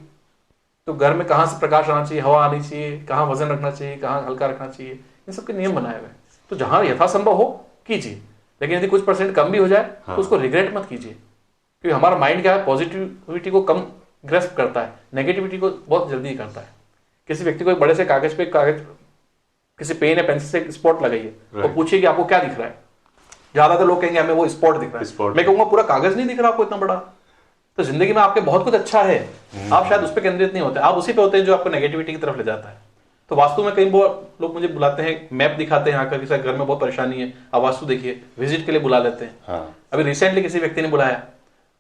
तो घर में कहाँ से प्रकाश आना चाहिए, हवा आनी चाहिए, कहाँ वजन रखना चाहिए, कहाँ हल्का रखना चाहिए, इन सबके नियम बनाए हुए हैं। तो जहां यथासंभव हो कीजिए, लेकिन यदि कुछ % कम भी हो जाए, हाँ। तो उसको रिग्रेट मत कीजिए, क्योंकि हमारा माइंड क्या है, पॉजिटिविटी को कम ग्रेस्प करता है, नेगेटिविटी को बहुत जल्दी करता है। किसी व्यक्ति को एक बड़े से कागज पे किसी पेन या पेंसिल से स्पॉट लगाइए और पूछिए कि आपको क्या दिख रहा है। ज्यादातर लोग कहेंगे हमें वो स्पॉट दिख रहा है, मैं कहूंगा पूरा कागज नहीं दिख रहा आपको इतना बड़ा। तो जिंदगी में आपके बहुत कुछ अच्छा है, आप शायद उस पर केंद्रित नहीं होते, आप उसी पे होते हैं जो आपको नेगेटिविटी की तरफ ले जाता है। तो वास्तु में कई लोग मुझे बुलाते हैं, मैप दिखाते हैं, आकर किसी घर में बहुत परेशानी है, आप वास्तु देखिए, विजिट के लिए बुला लेते हैं। हाँ। अभी रिसेंटली किसी व्यक्ति ने बुलाया,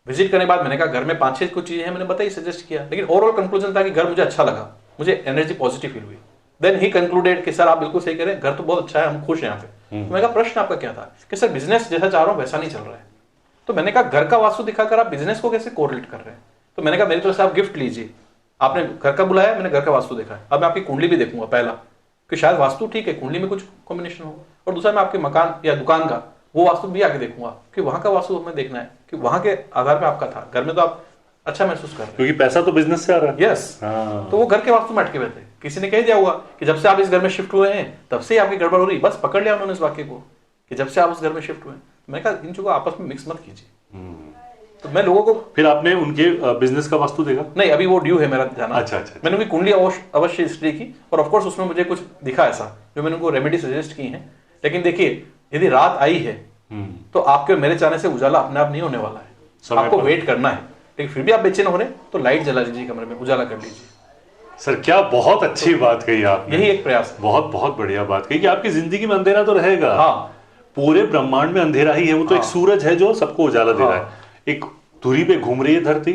विजिट करने के बाद मैंने कहा घर में 5-6 कुछ चीजें हैं, मैंने बताई, सजेस्ट किया, लेकिन ओवरऑल कंक्लूजन था कि घर मुझे अच्छा लगा, मुझे एनर्जी पॉजिटिव फील हुई। देन ही कंक्लूडेड कि सर आप बिल्कुल सही कह रहे हैं, घर तो बहुत अच्छा है, हम खुश हैं यहाँ पे। तो मैंने कहा प्रश्न आपका क्या था? कि सर बिजनेस जैसा चाह रहा हूँ वैसा नहीं चल रहा है। तो मैंने कहा घर का वास्तु दिखाकर आप बिजनेस को कैसे कोरिलेट कर रहे हैं? तो मैंने कहा मेरी तरफ से आप गिफ्ट लीजिए, आपने घर का बुलाया, मैंने घर का वास्तु देखा है, अब मैं आपकी कुंडली भी देखूंगा पहला, कि शायद वास्तु ठीक है, कुंडली में कुछ कॉम्बिनेशन हो, और दूसरा मैं आपके मकान या दुकान का वो वास्तु भी आके देखूंगा कि वहां का वास्तु हमें देखना है कि वहां के आधार पे आपका था। घर में तो आप अच्छा महसूस कर रहे हैं, क्योंकि पैसा तो बिजनेस से आ रहा है। यस। तो वो घर के वास्तु में अटके हुए थे, किसी ने कह दिया होगा कि जब से आप इस घर में शिफ्ट हुए हैं तब से आपकी गड़बड़ हो रही, बस पकड़ लिया उन्होंने इस वाक्य को कि जब से आप उस घर में शिफ्ट हुए। मैंने कहा इन चीजों को आपस में मिक्स मत कीजिए। तो मैं लोगों को, फिर आपने उनके बिजनेस का वास्तु देखा? नहीं, अभी वो ड्यू है मेरा जाना। अच्छा। मैंने उनकी कुंडली अवश्य स्टडी की, और ऑफकोर्स उसमें मुझे कुछ दिखा ऐसा जो मैंने उनको रेमेडी सजेस्ट की है। लेकिन देखिए यदि रात आई है तो आपके मेरे चाहने से उजाला अपने आप नहीं होने वाला है, आपको वेट करना है। लेकिन फिर भी आप बेचैन हो रहे तो लाइट जला लीजिए, कमरे में उजाला कर लीजिए। सर क्या बहुत अच्छी बात कही आपने, यही एक प्रयास है। बहुत बहुत बढ़िया बात कही कि आपकी जिंदगी में अंधेरा तो रहेगा, हाँ, पूरे ब्रह्मांड में अंधेरा ही है, वो तो एक सूरज है जो सबको उजाला दे रहा है। एक धुरी पे घूम रही है धरती,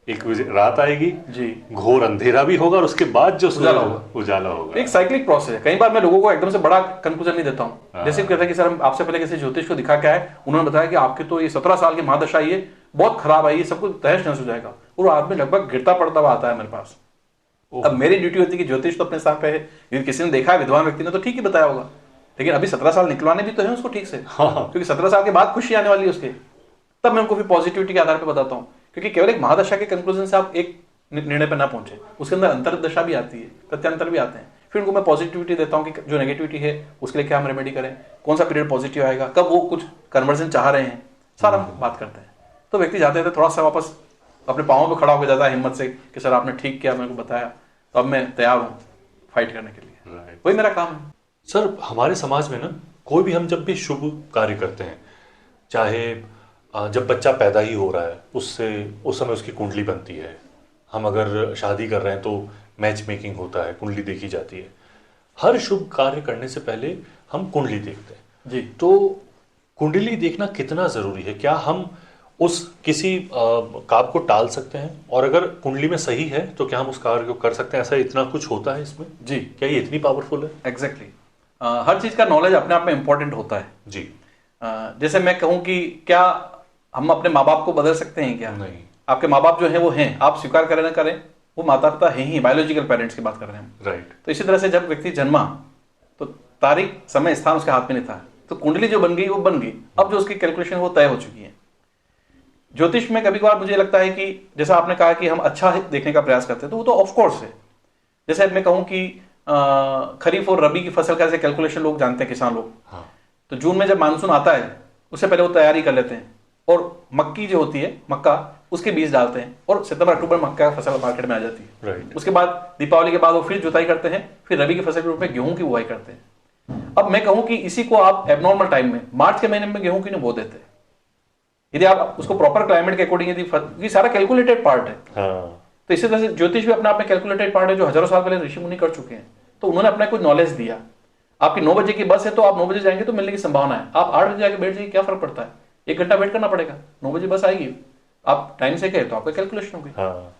एक रात आएगी जी, घोर अंधेरा भी होगा और उसके बाद जो उजाला होगा। एक साइक्लिक प्रोसेस है। कई बार मैं लोगों को एकदम से बड़ा कंक्लूजन नहीं देता हूँ। जैसे कहता है कि सर हम आपसे पहले किसी ज्योतिष को दिखा के आए, उन्होंने बताया कि आपके तो ये 17 साल की महादशा ये बहुत खराब है, ये सब कुछ तहस नहस हो जाएगा, और वो आदमी लगभग गिरता पड़ता हुआ आता है मेरे पास। अब मेरी ड्यूटी होती है कि ज्योतिष तो अपने स्थान पे है, यदि किसी ने देखा है विद्वान व्यक्ति ने तो ठीक ही बताया होगा, लेकिन अभी 17 साल निकलवाने भी तो है उसको ठीक से, क्योंकि 17 साल के बाद खुशी आने वाली है उसके। तब मैं उनको फिर पॉजिटिविटी के आधार पर बताता हूँ, क्योंकि केवल एक महादशा के कंक्लूजन से आप एक निर्णय पर ना पहुंचे, उसके अंदर अंतरदशा भी आती है, प्रत्यंतर भी आते हैं। फिर उनको मैं पॉजिटिविटी देता हूँ कि जो नेगेटिविटी है उसके लिए क्या हम रेमेडी करें, कौन सा पीरियड पॉजिटिव आएगा, कब वो कुछ कन्वर्जन चाह रहे हैं, सारा बात करते हैं। तो व्यक्ति जाते थे थोड़ा सा वापस अपने पाँवों पर खड़ा होकर जाता है हिम्मत से कि सर आपने ठीक किया, मेरे को बताया, तो अब मैं तैयार हूँ फाइट करने के लिए। वही मेरा काम है। सर हमारे समाज में ना कोई भी हम जब भी शुभ कार्य करते हैं चाहे जब बच्चा पैदा ही हो रहा है उससे उस समय उसकी कुंडली बनती है, हम अगर शादी कर रहे हैं तो मैच मेकिंग होता है, कुंडली देखी जाती है। हर शुभ कार्य करने से पहले हम कुंडली देखते हैं जी। तो कुंडली देखना कितना जरूरी है? क्या हम उस किसी काम को टाल सकते हैं, और अगर कुंडली में सही है तो क्या हम उस कार्य को कर सकते हैं? ऐसा इतना कुछ होता है इसमें? जी, क्या ये इतनी पावरफुल है? एग्जैक्टली हर चीज का नॉलेज अपने आप में इंपॉर्टेंट होता है। जी। जैसे मैं कहूं कि क्या हम अपने माँ बाप को बदल सकते हैं क्या? नहीं। आपके माँ बाप जो हैं वो हैं, आप स्वीकार करें ना करें, वो माता पिता हैं ही, बायोलॉजिकल पेरेंट्स की बात कर रहे हैं हम। राइट। तो इसी तरह से जब व्यक्ति जन्मा तो तारीख, समय, स्थान उसके हाथ में नहीं था, तो कुंडली जो बन गई वो बन गई। अब जो उसकी कैलकुलेशन वो तय हो चुकी है। ज्योतिष में कभी कभार मुझे लगता है कि जैसा आपने कहा कि हम अच्छा देखने का प्रयास करते हैं, तो वो तो ऑफ कोर्स है। जैसे मैं कहूं कि खरीफ और रबी की फसल का जैसे कैलकुलेशन लोग जानते हैं, किसान लोग। हाँ। तो जून में जब मानसून आता है उससे पहले वो तैयारी कर लेते हैं, और मक्की जो होती है, मक्का, उसके बीज डालते हैं, और सितंबर अक्टूबर मक्का की फसल मार्केट में आ जाती है। राइट। उसके बाद दीपावली के बाद वो फिर जुताई करते हैं, फिर रबी की फसल के रूप में गेहूं की बुआई करते हैं। अब मैं कहूं कि इसी को आप एबनॉर्मल टाइम में मार्च के महीने में गेहूं की नहीं बो देते, यदि आप उसको प्रॉपर क्लाइमेट के अकॉर्डिंग, यदि ये सारा कैलकुलेटेड पार्ट है। हाँ। तो इसी तरह से ज्योतिष भी अपने आप में कैलकुलेटेड पार्ट है, जो हजारों साल पहले ऋषि मुनि कर चुके हैं। तो उन्होंने अपना कुछ नॉलेज दिया। आपकी 9 बजे की बस है तो आप 9 बजे जाएंगे तो मिलने की संभावना है, आप 8 बजे जाके बैठ जाइए, क्या फर्क पड़ता है? 1 घंटा वेट करना पड़ेगा, 9 बजे बस आएगी, आप टाइम से गए तो आपका कैलकुलेशन हो गई। हाँ।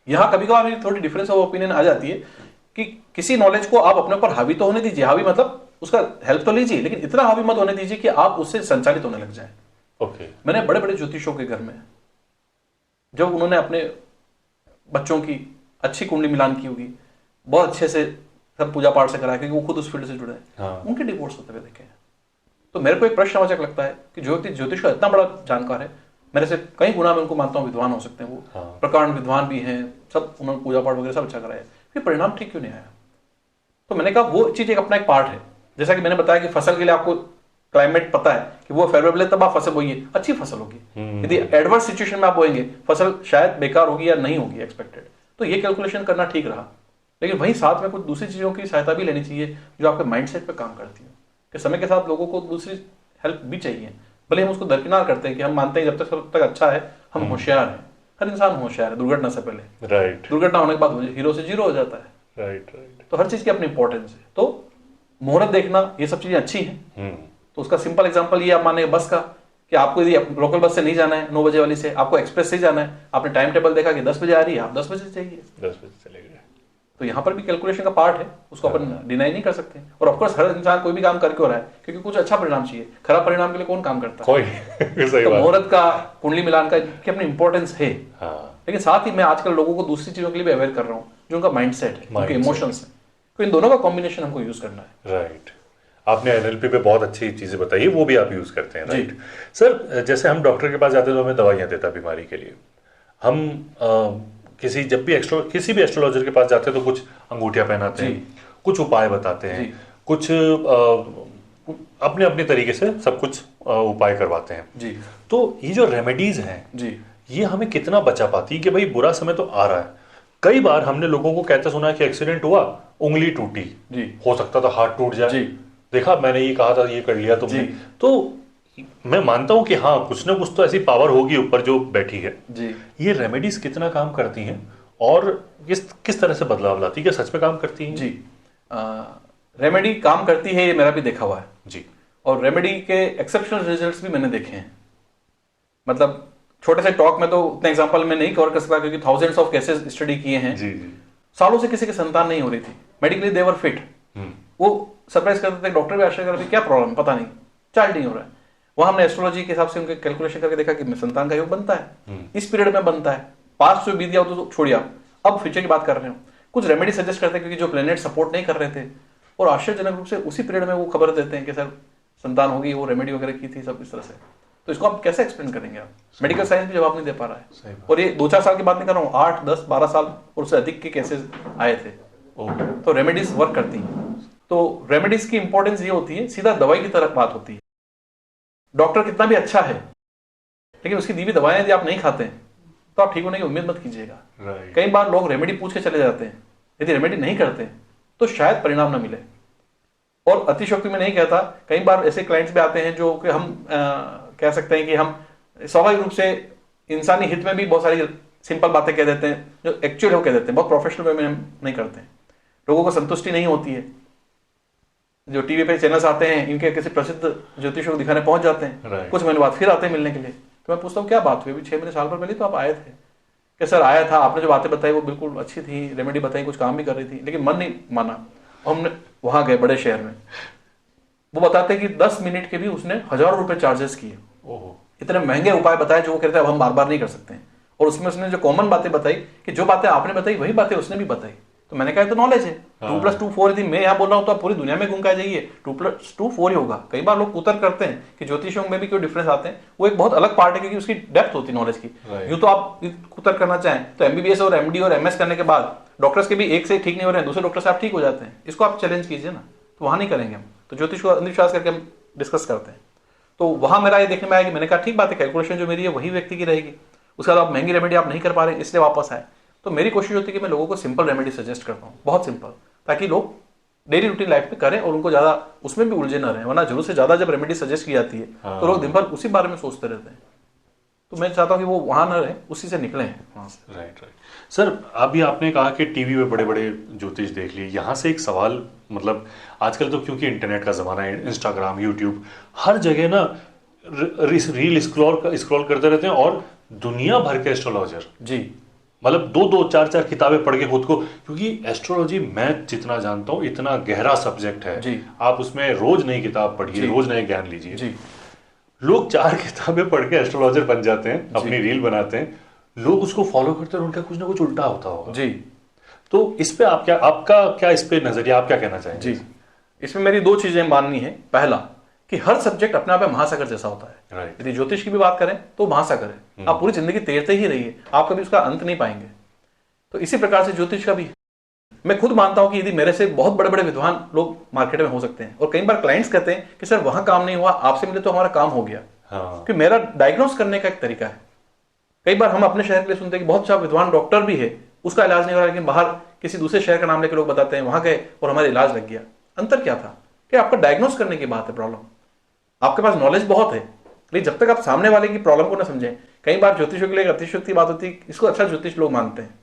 यहाँ कभी कभार थोड़ी डिफरेंस ऑफ ओपिनियन आ जाती है कि किसी नॉलेज को आप अपने ऊपर हावी तो होने दीजिए, हावी मतलब उसका हेल्प तो लीजिए, लेकिन इतना हावी मत होने दीजिए कि आप उससे संचालित होने लग जाए। ओके। मैंने बड़े बड़े ज्योतिषों के घर में, जब उन्होंने अपने बच्चों की अच्छी कुंडली मिलान की होगी, बहुत अच्छे से सब पूजा पाठ से कराया, क्योंकि वो खुद उस फील्ड से जुड़े हैं, हाँ। उनके डिवोर्स होते हुए देखे हैं। तो मेरे को एक प्रश्नवाचक लगता है कि ज्योतिष का इतना बड़ा जानकार है, मेरे से कई गुना में उनको मानता हूँ विद्वान हो सकते हैं वो। हाँ। प्रकांड विद्वान भी हैं, सब उन्होंने पूजा पाठ वगैरह सब अच्छा कराया, फिर परिणाम ठीक क्यों नहीं आया? तो मैंने कहा वो चीज एक अपना एक पार्ट है। जैसा कि मैंने बताया कि फसल के लिए आपको क्लाइमेट पता है कि वो फेवरेबल है, तब आप फसल बोइए, अच्छी फसल होगी। यदि एडवर्स सिचुएशन में आप बोएंगे, फसल शायद बेकार होगी या नहीं होगी एक्सपेक्टेड। तो ये कैलकुलेशन करना ठीक रहा, लेकिन वहीं साथ में कुछ दूसरी चीजों की सहायता भी लेनी चाहिए जो आपके माइंडसेट पे काम करती है। कि समय के साथ लोगों को दूसरी हेल्प भी चाहिए, भले हम उसको दरकिनार करते हैं कि हम मानते हैं जब तक अच्छा है हम होशियार हैं। हर इंसान होशियार है दुर्घटना से पहले। राइट। दुर्घटना होने के बाद हीरो से जीरो हो जाता है। राइट। राइट। तो हर चीज की अपनी इंपॉर्टेंस है। तो मुहूर्त देखना, ये सब चीजें अच्छी हैं। तो उसका सिंपल एग्जांपल ये आप माने बस का, कि आपको यदि लोकल बस से नहीं जाना है 9 बजे वाली से, आपको एक्सप्रेस से जाना है, आपने टाइम टेबल देखा कि 10 बजे आ रही है, आप 10 बजे चाहिए, 10 बजे चले गए। तो यहाँ पर भी कैलकुलेशन का पार्ट है, उसको अपन डिनाई नहीं कर सकते। और ऑफकोर्स हर इंसान कोई भी काम करके हो रहा है क्योंकि कुछ अच्छा परिणाम चाहिए, खराब परिणाम के लिए कौन काम करता है? कोई। सही तो बात। मुहूर्त का, कुंडली मिलान का की अपनी इंपॉर्टेंस है। हाँ। लेकिन साथ ही मैं आजकल लोगों को दूसरी चीजों के लिए भी अवेयर कर रहा हूँ, जो उनका माइंडसेट है, उनके इमोशंस है। तो इन दोनों का कॉम्बिनेशन हमको यूज करना है। राइट। आपने एनएलपी पे बहुत अच्छी चीजें बताई, वो भी आप यूज करते हैं। राइट सर, जैसे हम डॉक्टर के पास जाते हैं तो हमें दवाइयाँ देता है बीमारी के लिए। हम जब भी किसी भी एस्ट्रोलॉजर के पास जाते हैं तो कुछ अंगूठियां पहनाते हैं, कुछ उपाय बताते हैं, कुछ अपने अपने तरीके से सब कुछ उपाय करवाते हैं जी। तो ये जो रेमेडीज हैं जी, ये हमें कितना बचा पाती है? कि भाई बुरा समय तो आ रहा है, कई बार हमने लोगों को कहते सुना कि एक्सीडेंट हुआ, उंगली टूटी जी, हो सकता था हाथ टूट जाए जी, देखा मैंने ये कहा था ये कर लिया तुमने। तो मैं मानता हूं कि हाँ कुछ ना कुछ तो ऐसी पावर होगी ऊपर जो बैठी है जी। ये रेमेडीज कितना काम करती हैं और किस तरह से बदलाव लाती है? क्या सच में काम करती हैं जी? रेमेडी काम करती है, ये मेरा भी देखा हुआ है जी। और रेमेडी के एक्सेप्शनल रिजल्ट्स भी मैंने देखे हैं। मतलब छोटे से टॉक में तो उतने एग्जांपल में नहीं कवर कर सकता क्योंकि थाउजेंड्स ऑफ केसेस स्टडी किए हैं जी जी। सालों से किसी की संतान नहीं हो रही थी, मेडिकली देवर फिट, वो सरप्राइज करते थे, डॉक्टर भी आश्चर्य करते थे क्या प्रॉब्लम पता नहीं, चाइल्ड नहीं हो रहा है। वहां हमने एस्ट्रोलॉजी के हिसाब से उनके कैलकुलेशन करके देखा कि संतान का योग बनता है, इस पीरियड में बनता है, पास्ट जो बीत गया तो छोड़िए आप, अब फ्यूचर की बात कर रहे हो। कुछ रेमेडी सजेस्ट करते हैं क्योंकि जो प्लेनेट सपोर्ट नहीं कर रहे थे, और आश्चर्यजनक रूप से उसी पीरियड में वो खबर देते हैं कि सर संतान होगी, वो रेमेडी वगैरह की थी सब इस तरह से। तो इसको आप कैसे एक्सप्लेन करेंगे? आप मेडिकल साइंस भी जवाब नहीं दे पा रहा है। और ये 2-4 साल की बात नहीं कर रहा हूँ, 8, 10, 12 साल और उससे अधिक के केसेस आए थे। तो रेमेडीज वर्क करती हैं। तो रेमेडीज की इंपॉर्टेंस ये होती है, सीधा दवाई की तरफ बात होती है। डॉक्टर कितना भी अच्छा है लेकिन उसकी दी हुई दवाएं यदि आप नहीं खाते हैं तो आप ठीक होने की उम्मीद मत कीजिएगा। कई बार लोग रेमेडी पूछ के चले जाते हैं, यदि रेमेडी नहीं करते तो शायद परिणाम ना मिले। और अतिशयोक्ति में नहीं कहता, कई बार ऐसे क्लाइंट्स भी आते हैं जो कि हम कह सकते हैं कि हम स्वाभाविक रूप से इंसानी हित में भी बहुत सारी सिंपल बातें कह देते हैं जो एक्चुअल हो कह देते हैं, बहुत प्रोफेशनल वे में हम नहीं करते हैं। लोगों को संतुष्टि नहीं होती है, जो टीवी पे चैनल्स आते हैं इनके किसी प्रसिद्ध ज्योतिषों को दिखाने पहुंच जाते हैं, कुछ महीने बाद फिर आते हैं मिलने के लिए। तो मैं पूछता हूँ क्या बात हुई, अभी 6 महीने साल भर पहले तो आप आए थे कि सर आया था, आपने जो बातें बताई वो बिल्कुल अच्छी थी, रेमेडी बताई, कुछ काम भी कर रही थी, लेकिन मन नहीं माना। हमने वहां गए बड़े शहर में, वो बताते हैं कि 10 मिनट के भी उसने हजारों रुपए चार्जेस किए, इतने महंगे उपाय बताए जो वो कहते हैं अब हम बार बार नहीं कर सकते हैं। और उसमें उसने जो कॉमन बातें बताई कि जो बातें आपने बताई वही बातें उसने भी बताई। तो मैंने कहा तो नॉलेज है, 2+2 4 यदि मैं यहाँ बोल रहा हूँ तो आप पूरी दुनिया में घूम के आ जाइए, 2+2 4 ही होगा। कई बार लोग कुतर करते हैं कि ज्योतिषों में भी कोई डिफरेंस आते हैं, वो एक बहुत अलग पार्ट है क्योंकि उसकी डेप्थ होती है नॉलेज की। यूं तो आप कुतर करना चाहें तो MBBS और MD और MS करने के बाद डॉक्टर्स के भी एक से ठीक नहीं हो रहे हैं, दूसरे डॉक्टर से आप ठीक हो जाते हैं, इसको आप चैलेंज कीजिए ना। तो वहां नहीं करेंगे हम, तो ज्योतिष को अंधविश्वास करके हम डिस्कस करते हैं। तो वहां मेरा ये देखने में आया कि मैंने कहा ठीक बात है, कैलकुलेशन जो मेरी है वही व्यक्ति की रहेगी, उसके बाद आप महंगी रेमेडी आप नहीं कर पा रहे इसलिए वापस आए। तो मेरी कोशिश होती है कि मैं लोगों को सिंपल रेमेडी सजेस्ट करता हूँ, बहुत सिंपल, ताकि लोग डेली रूटीन लाइफ में करें और उनको ज्यादा उसमें भी उलझे ना रहे। वरना जरूर से ज्यादा जब रेमेडी सजेस्ट की जाती है तो लोग दिन भर उसी बारे में सोचते रहते हैं। तो मैं चाहता हूँ कि वो वहां न रहे, उसी से निकले वहां से। राइट। सर अभी आपने कहा कि टीवी में बड़े बड़े ज्योतिष देख लिए, यहाँ से एक सवाल, मतलब आजकल तो क्योंकि इंटरनेट का जमाना है, इंस्टाग्राम, यूट्यूब, हर जगह ना रील स्क्रॉल करते रहते हैं और दुनिया भर के एस्ट्रोलॉजर जी, मतलब 2-2 4-4 किताबें पढ़ के खुद को, क्योंकि एस्ट्रोलॉजी मैं जितना जानता हूँ इतना गहरा सब्जेक्ट है जी, आप उसमें रोज नई किताब पढ़िए, रोज नए ज्ञान लीजिए जी। लोग 4 किताबें पढ़ के एस्ट्रोलॉजर बन जाते हैं, अपनी रील बनाते हैं, लोग उसको फॉलो करते हैं और उनका कुछ ना कुछ उल्टा होता होगा जी। तो इस पे आपका क्या इस पे नजरिया, आप क्या कहना चाहेंगे? जी, इसमें मेरी 2 चीजें माननी है। पहला कि हर सब्जेक्ट अपने आप में महासागर जैसा होता है। राइट। यदि ज्योतिष की भी बात करें तो महासागर है, आप पूरी जिंदगी तैरते ही रहिए, आप कभी उसका अंत नहीं पाएंगे। तो इसी प्रकार से ज्योतिष का भी मैं खुद मानता हूं कि यदि मेरे से बहुत बड़े बड़े विद्वान लोग मार्केट में हो सकते हैं, और कई बार क्लाइंट्स कहते हैं कि सर वहां काम नहीं हुआ, आपसे मिले तो हमारा काम हो गया। क्योंकि मेरा डायग्नोस करने का एक तरीका है। कई बार हम अपने शहर के लिए सुनते हैं कि बहुत अच्छा विद्वान डॉक्टर भी है, उसका इलाज नहीं हो रहा, लेकिन बाहर किसी दूसरे शहर का नाम लेकर लोग बताते हैं वहां गए और हमारा इलाज लग गया। अंतर क्या था कि आपका डायग्नोस करने की बात है। प्रॉब्लम आपके पास नॉलेज बहुत है, लेकिन जब तक आप सामने वाले की प्रॉब्लम को ना समझें, कई बार ज्योतिषों के लिए अतिशयोक्ति बात होती है, इसको अच्छा ज्योतिष लोग मानते हैं।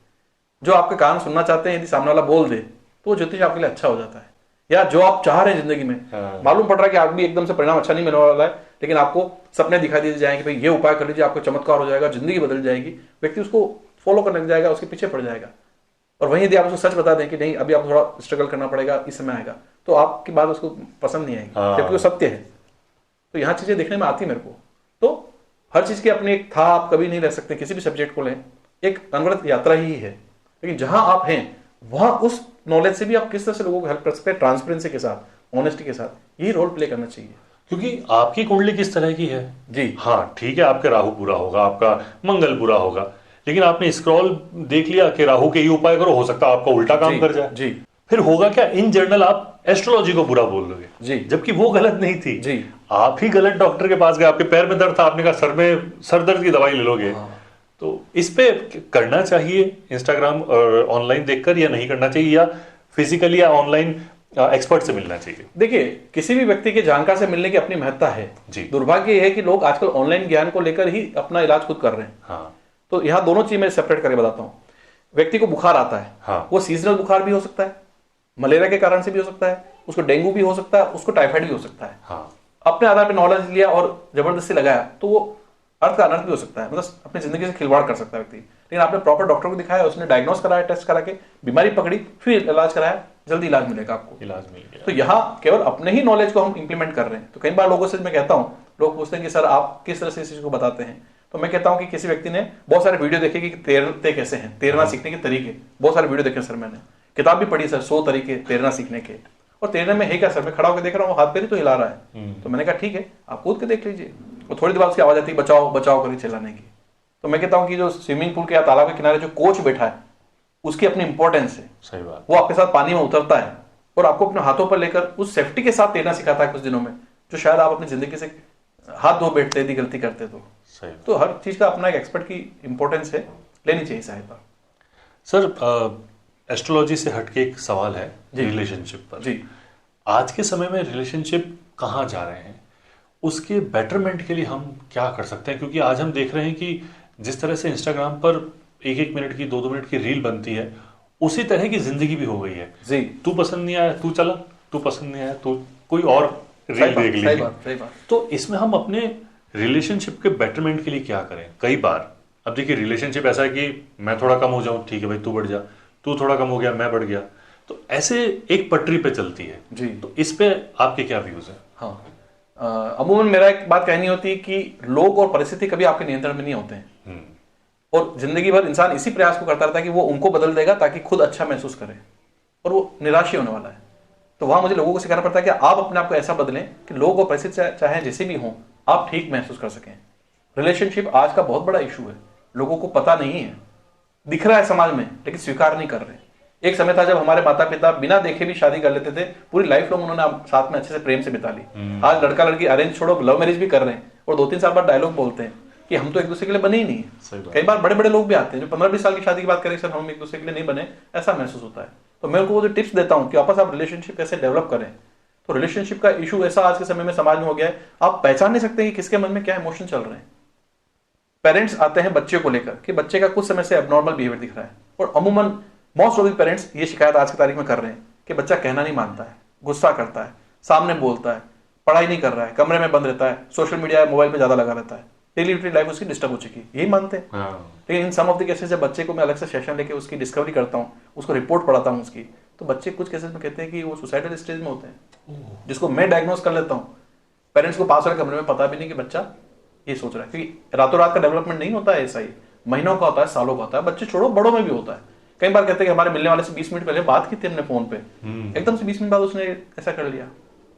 जो आपके कान सुनना चाहते हैं यदि सामने वाला बोल दे तो वो ज्योतिष आपके लिए अच्छा हो जाता है। या जो आप चाह रहे हैं जिंदगी में, मालूम पड़ रहा है कि आदमी एकदम से परिणाम अच्छा नहीं मिलने वाला है, लेकिन आपको सपने दिखाई दिए जाएंगे, भाई ये उपाय कर लीजिए आपको चमत्कार हो जाएगा, जिंदगी बदल जाएगी, व्यक्ति उसको फॉलो करने लग जाएगा, उसके पीछे पड़ जाएगा। और वहीं यदि आप उसको सच बता दें कि नहीं अभी आप थोड़ा स्ट्रगल करना पड़ेगा, इस समय आएगा, तो आपकी बात उसको पसंद नहीं आएगी, जबकि वो सत्य है। तो यहाँ चीजें देखने में आती मेरे को। तो हर चीज की अपनी एक था, आप कभी नहीं रह सकते, किसी भी सब्जेक्ट को लें एक अनवरत यात्रा ही है। लेकिन जहां आप हैं वहां उस नॉलेज से भी आप किस तरह से लोगों को हेल्प कर सकते हैं, ट्रांसपेरेंसी के साथ, ऑनेस्टी के साथ, यही रोल प्ले करना चाहिए। क्योंकि आपकी कुंडली किस तरह की है जी, हाँ ठीक है, आपका राहु पूरा होगा, आपका मंगल पूरा होगा, लेकिन आपने स्क्रॉल देख लिया कि राहु के ही उपाय करो, हो सकता है आपका उल्टा काम कर जाए। जी, फिर होगा क्या, इन जनरल आप एस्ट्रोलॉजी को बुरा बोल दोगे जी, जबकि वो गलत नहीं थी। जी, आप ही गलत डॉक्टर के पास गए, आपके पैर में दर्द था, आपने कहा सर में सर दर्द की दवाई ले लोगे। तो इस पे करना चाहिए इंस्टाग्राम और ऑनलाइन देखकर, या नहीं करना चाहिए, या फिजिकली या ऑनलाइन एक्सपर्ट से मिलना चाहिए? देखिए किसी भी व्यक्ति के जानकार से मिलने की अपनी महत्ता है जी। दुर्भाग्य यह है कि लोग आजकल ऑनलाइन ज्ञान को लेकर ही अपना इलाज खुद कर रहे हैं। हाँ। तो यहाँ दोनों चीज मैं सेपरेट करके बताता हूँ। व्यक्ति को बुखार आता है, हाँ। वो सीजनल बुखार भी हो सकता है, मलेरिया के कारण से भी हो सकता है, उसको डेंगू भी हो सकता है, उसको टाइफाइड भी हो सकता है। हाँ। अपने आधार पर नॉलेज लिया और जबरदस्ती लगाया तो वो अर्थ का अनर्थ भी हो सकता है, मतलब अपनी जिंदगी से खिलवाड़ कर सकता है व्यक्ति। लेकिन आपने प्रॉपर डॉक्टर को दिखाया, उसने डायग्नोस कराया, टेस्ट करा के बीमारी पकड़ी, फिर इलाज कराया, जल्दी इलाज मिलेगा आपको, इलाज मिल गया। तो यहाँ केवल अपने ही नॉलेज को हम इंप्लीमेंट कर रहे हैं। तो कई बार लोगों से मैं कहता हूँ, लोग पूछते हैं कि सर आप किस तरह से इस चीज को बताते हैं, तो मैं कहता हूँ कि किसी व्यक्ति ने बहुत सारे वीडियो देखे कि तैरते कैसे हैं, तैरना सीखने के तरीके, बहुत सारे वीडियो देखे सर, मैंने किताब भी पढ़ी सर 100 तरीके तैरना सीखने के, और तैरने में है क्या सर, मैं खड़ा होकर देख रहा हूँ हाथ पैर ही तो हिला रहा है। तो मैंने कहा ठीक है आप कूद के देख लीजिए, और थोड़ी देर बाद उसकी आवाज आती है बचाओ बचाओ करके चिल्लाने की। तो मैं कहता हूँ कि जो स्विमिंग पूल के या तालाब के किनारे जो कोच बैठा है उसकी अपनी इंपॉर्टेंस है। सही बात। वो आपके साथ पानी में उतरता है और आपको अपने हाथों पर लेकर उस सेफ्टी के साथ तैरना सिखाता है कुछ दिनों में, जो शायद आप अपनी जिंदगी से हाथ धो बैठते यदि गलती करते तो। सही। तो हर चीज का अपना एक एक्सपर्ट की इंपॉर्टेंस है, लेनी चाहिए सहायता। सर एस्ट्रोलॉजी से हटके एक सवाल है रिलेशनशिप पर। जी। आज के समय में रिलेशनशिप कहाँ जा रहे हैं, उसके बेटरमेंट के लिए हम क्या कर सकते हैं? क्योंकि आज हम देख रहे हैं कि जिस तरह से इंस्टाग्राम पर 1-1 मिनट की 2-2 मिनट की रील बनती है, उसी तरह की जिंदगी भी हो गई है। जी, तू पसंद नहीं आया तू चला, तू पसंद नहीं आया तो कोई और सही रील बात, देख सही ली। बात, सही बात। तो इसमें हम अपने रिलेशनशिप के बेटरमेंट के लिए क्या करें? कई बार अब देखिए रिलेशनशिप ऐसा है कि मैं थोड़ा कम हो जाऊं, ठीक है भाई तू बढ़ जा, तू थोड़ा कम हो गया मैं बढ़ गया, तो ऐसे एक पटरी पे चलती है। जी, तो इस पे आपके क्या व्यूज हैं? हाँ, अमूमन मेरा एक बात कहनी होती है कि लोग और परिस्थिति कभी आपके नियंत्रण में नहीं होते हैं, और जिंदगी भर इंसान इसी प्रयास को करता रहता है कि वो उनको बदल देगा ताकि खुद अच्छा महसूस करे, और वो निराश ही होने वाला है। तो वहां मुझे लोगों को सिखाना पड़ता है कि आप अपने आप को ऐसा बदलें कि लोग और परिस्थिति चाहे जैसे भी हों आप ठीक महसूस कर सकें। रिलेशनशिप आज का बहुत बड़ा इशू है, लोगों को पता नहीं है, दिख रहा है समाज में लेकिन स्वीकार नहीं कर रहे। एक समय था जब हमारे माता पिता बिना देखे भी शादी कर लेते थे, पूरी लाइफ लॉन्ग उन्होंने साथ में अच्छे से प्रेम से बिता ली। आज लड़का लड़की अरेंज छोड़ो, लव मैरिज भी कर रहे हैं, और 2-3 साल बाद डायलॉग बोलते हैं कि हम तो एक दूसरे के लिए बने ही नहीं है। कई बार बड़े बड़े लोग भी आते हैं जो 15-20 साल की शादी की बात करें, सर हम एक दूसरे के लिए नहीं बने, ऐसा महसूस होता है। तो मैं उनको वो जो टिप्स देता हूँ कि वापस आप रिलेशनशिप कैसे डेवलप करें। तो रिलेशनशिप का इशू ऐसा आज के समय में समाज में हो गया है, आप पहचान नहीं सकते कि किसके मन में क्या इमोशन चल रहे हैं। पेरेंट्स आते हैं बच्चे को लेकर कि बच्चे का कुछ समय से एबनॉर्मल बिहेवियर दिख रहा है, और अमूमन मोस्ट ऑफ द पेरेंट्स ये शिकायत आज की तारीख में कर रहे हैं कि बच्चा कहना नहीं मानता है, गुस्सा करता है, सामने बोलता है, पढ़ाई नहीं कर रहा है, कमरे में बंद रहता है, सोशल मीडिया मोबाइल पे ज्यादा लगा रहता है, डेली लाइफ उसकी डिस्टर्ब हो चुकी है, यही मानते हैं। लेकिन इन सम ऑफ द केसेस जब बच्चे को मैं अलग से सेशन लेके उसकी डिस्कवरी करता हूँ, उसको रिपोर्ट पढ़ाता हूँ उसकी, तो बच्चे कुछ केसेस में कहते हैं कि वो सुसाइडल स्टेज में होते हैं, जिसको मैं डायग्नोस कर लेता हूँ। पेरेंट्स को पास वाले कमरे में पता भी नहीं कि बच्चा ये सोच रहा है, क्योंकि रातों रात का डेवलपमेंट नहीं होता है, ऐसा ही महीनों का होता है, सालों का होता है। बच्चे छोड़ो बड़ों में भी होता है। कई बार कहते हैं कि हमारे मिलने वाले से 20 मिनट पहले बात की थी हमने फोन पे, एकदम से 20 मिनट बाद उसने ऐसा कर लिया,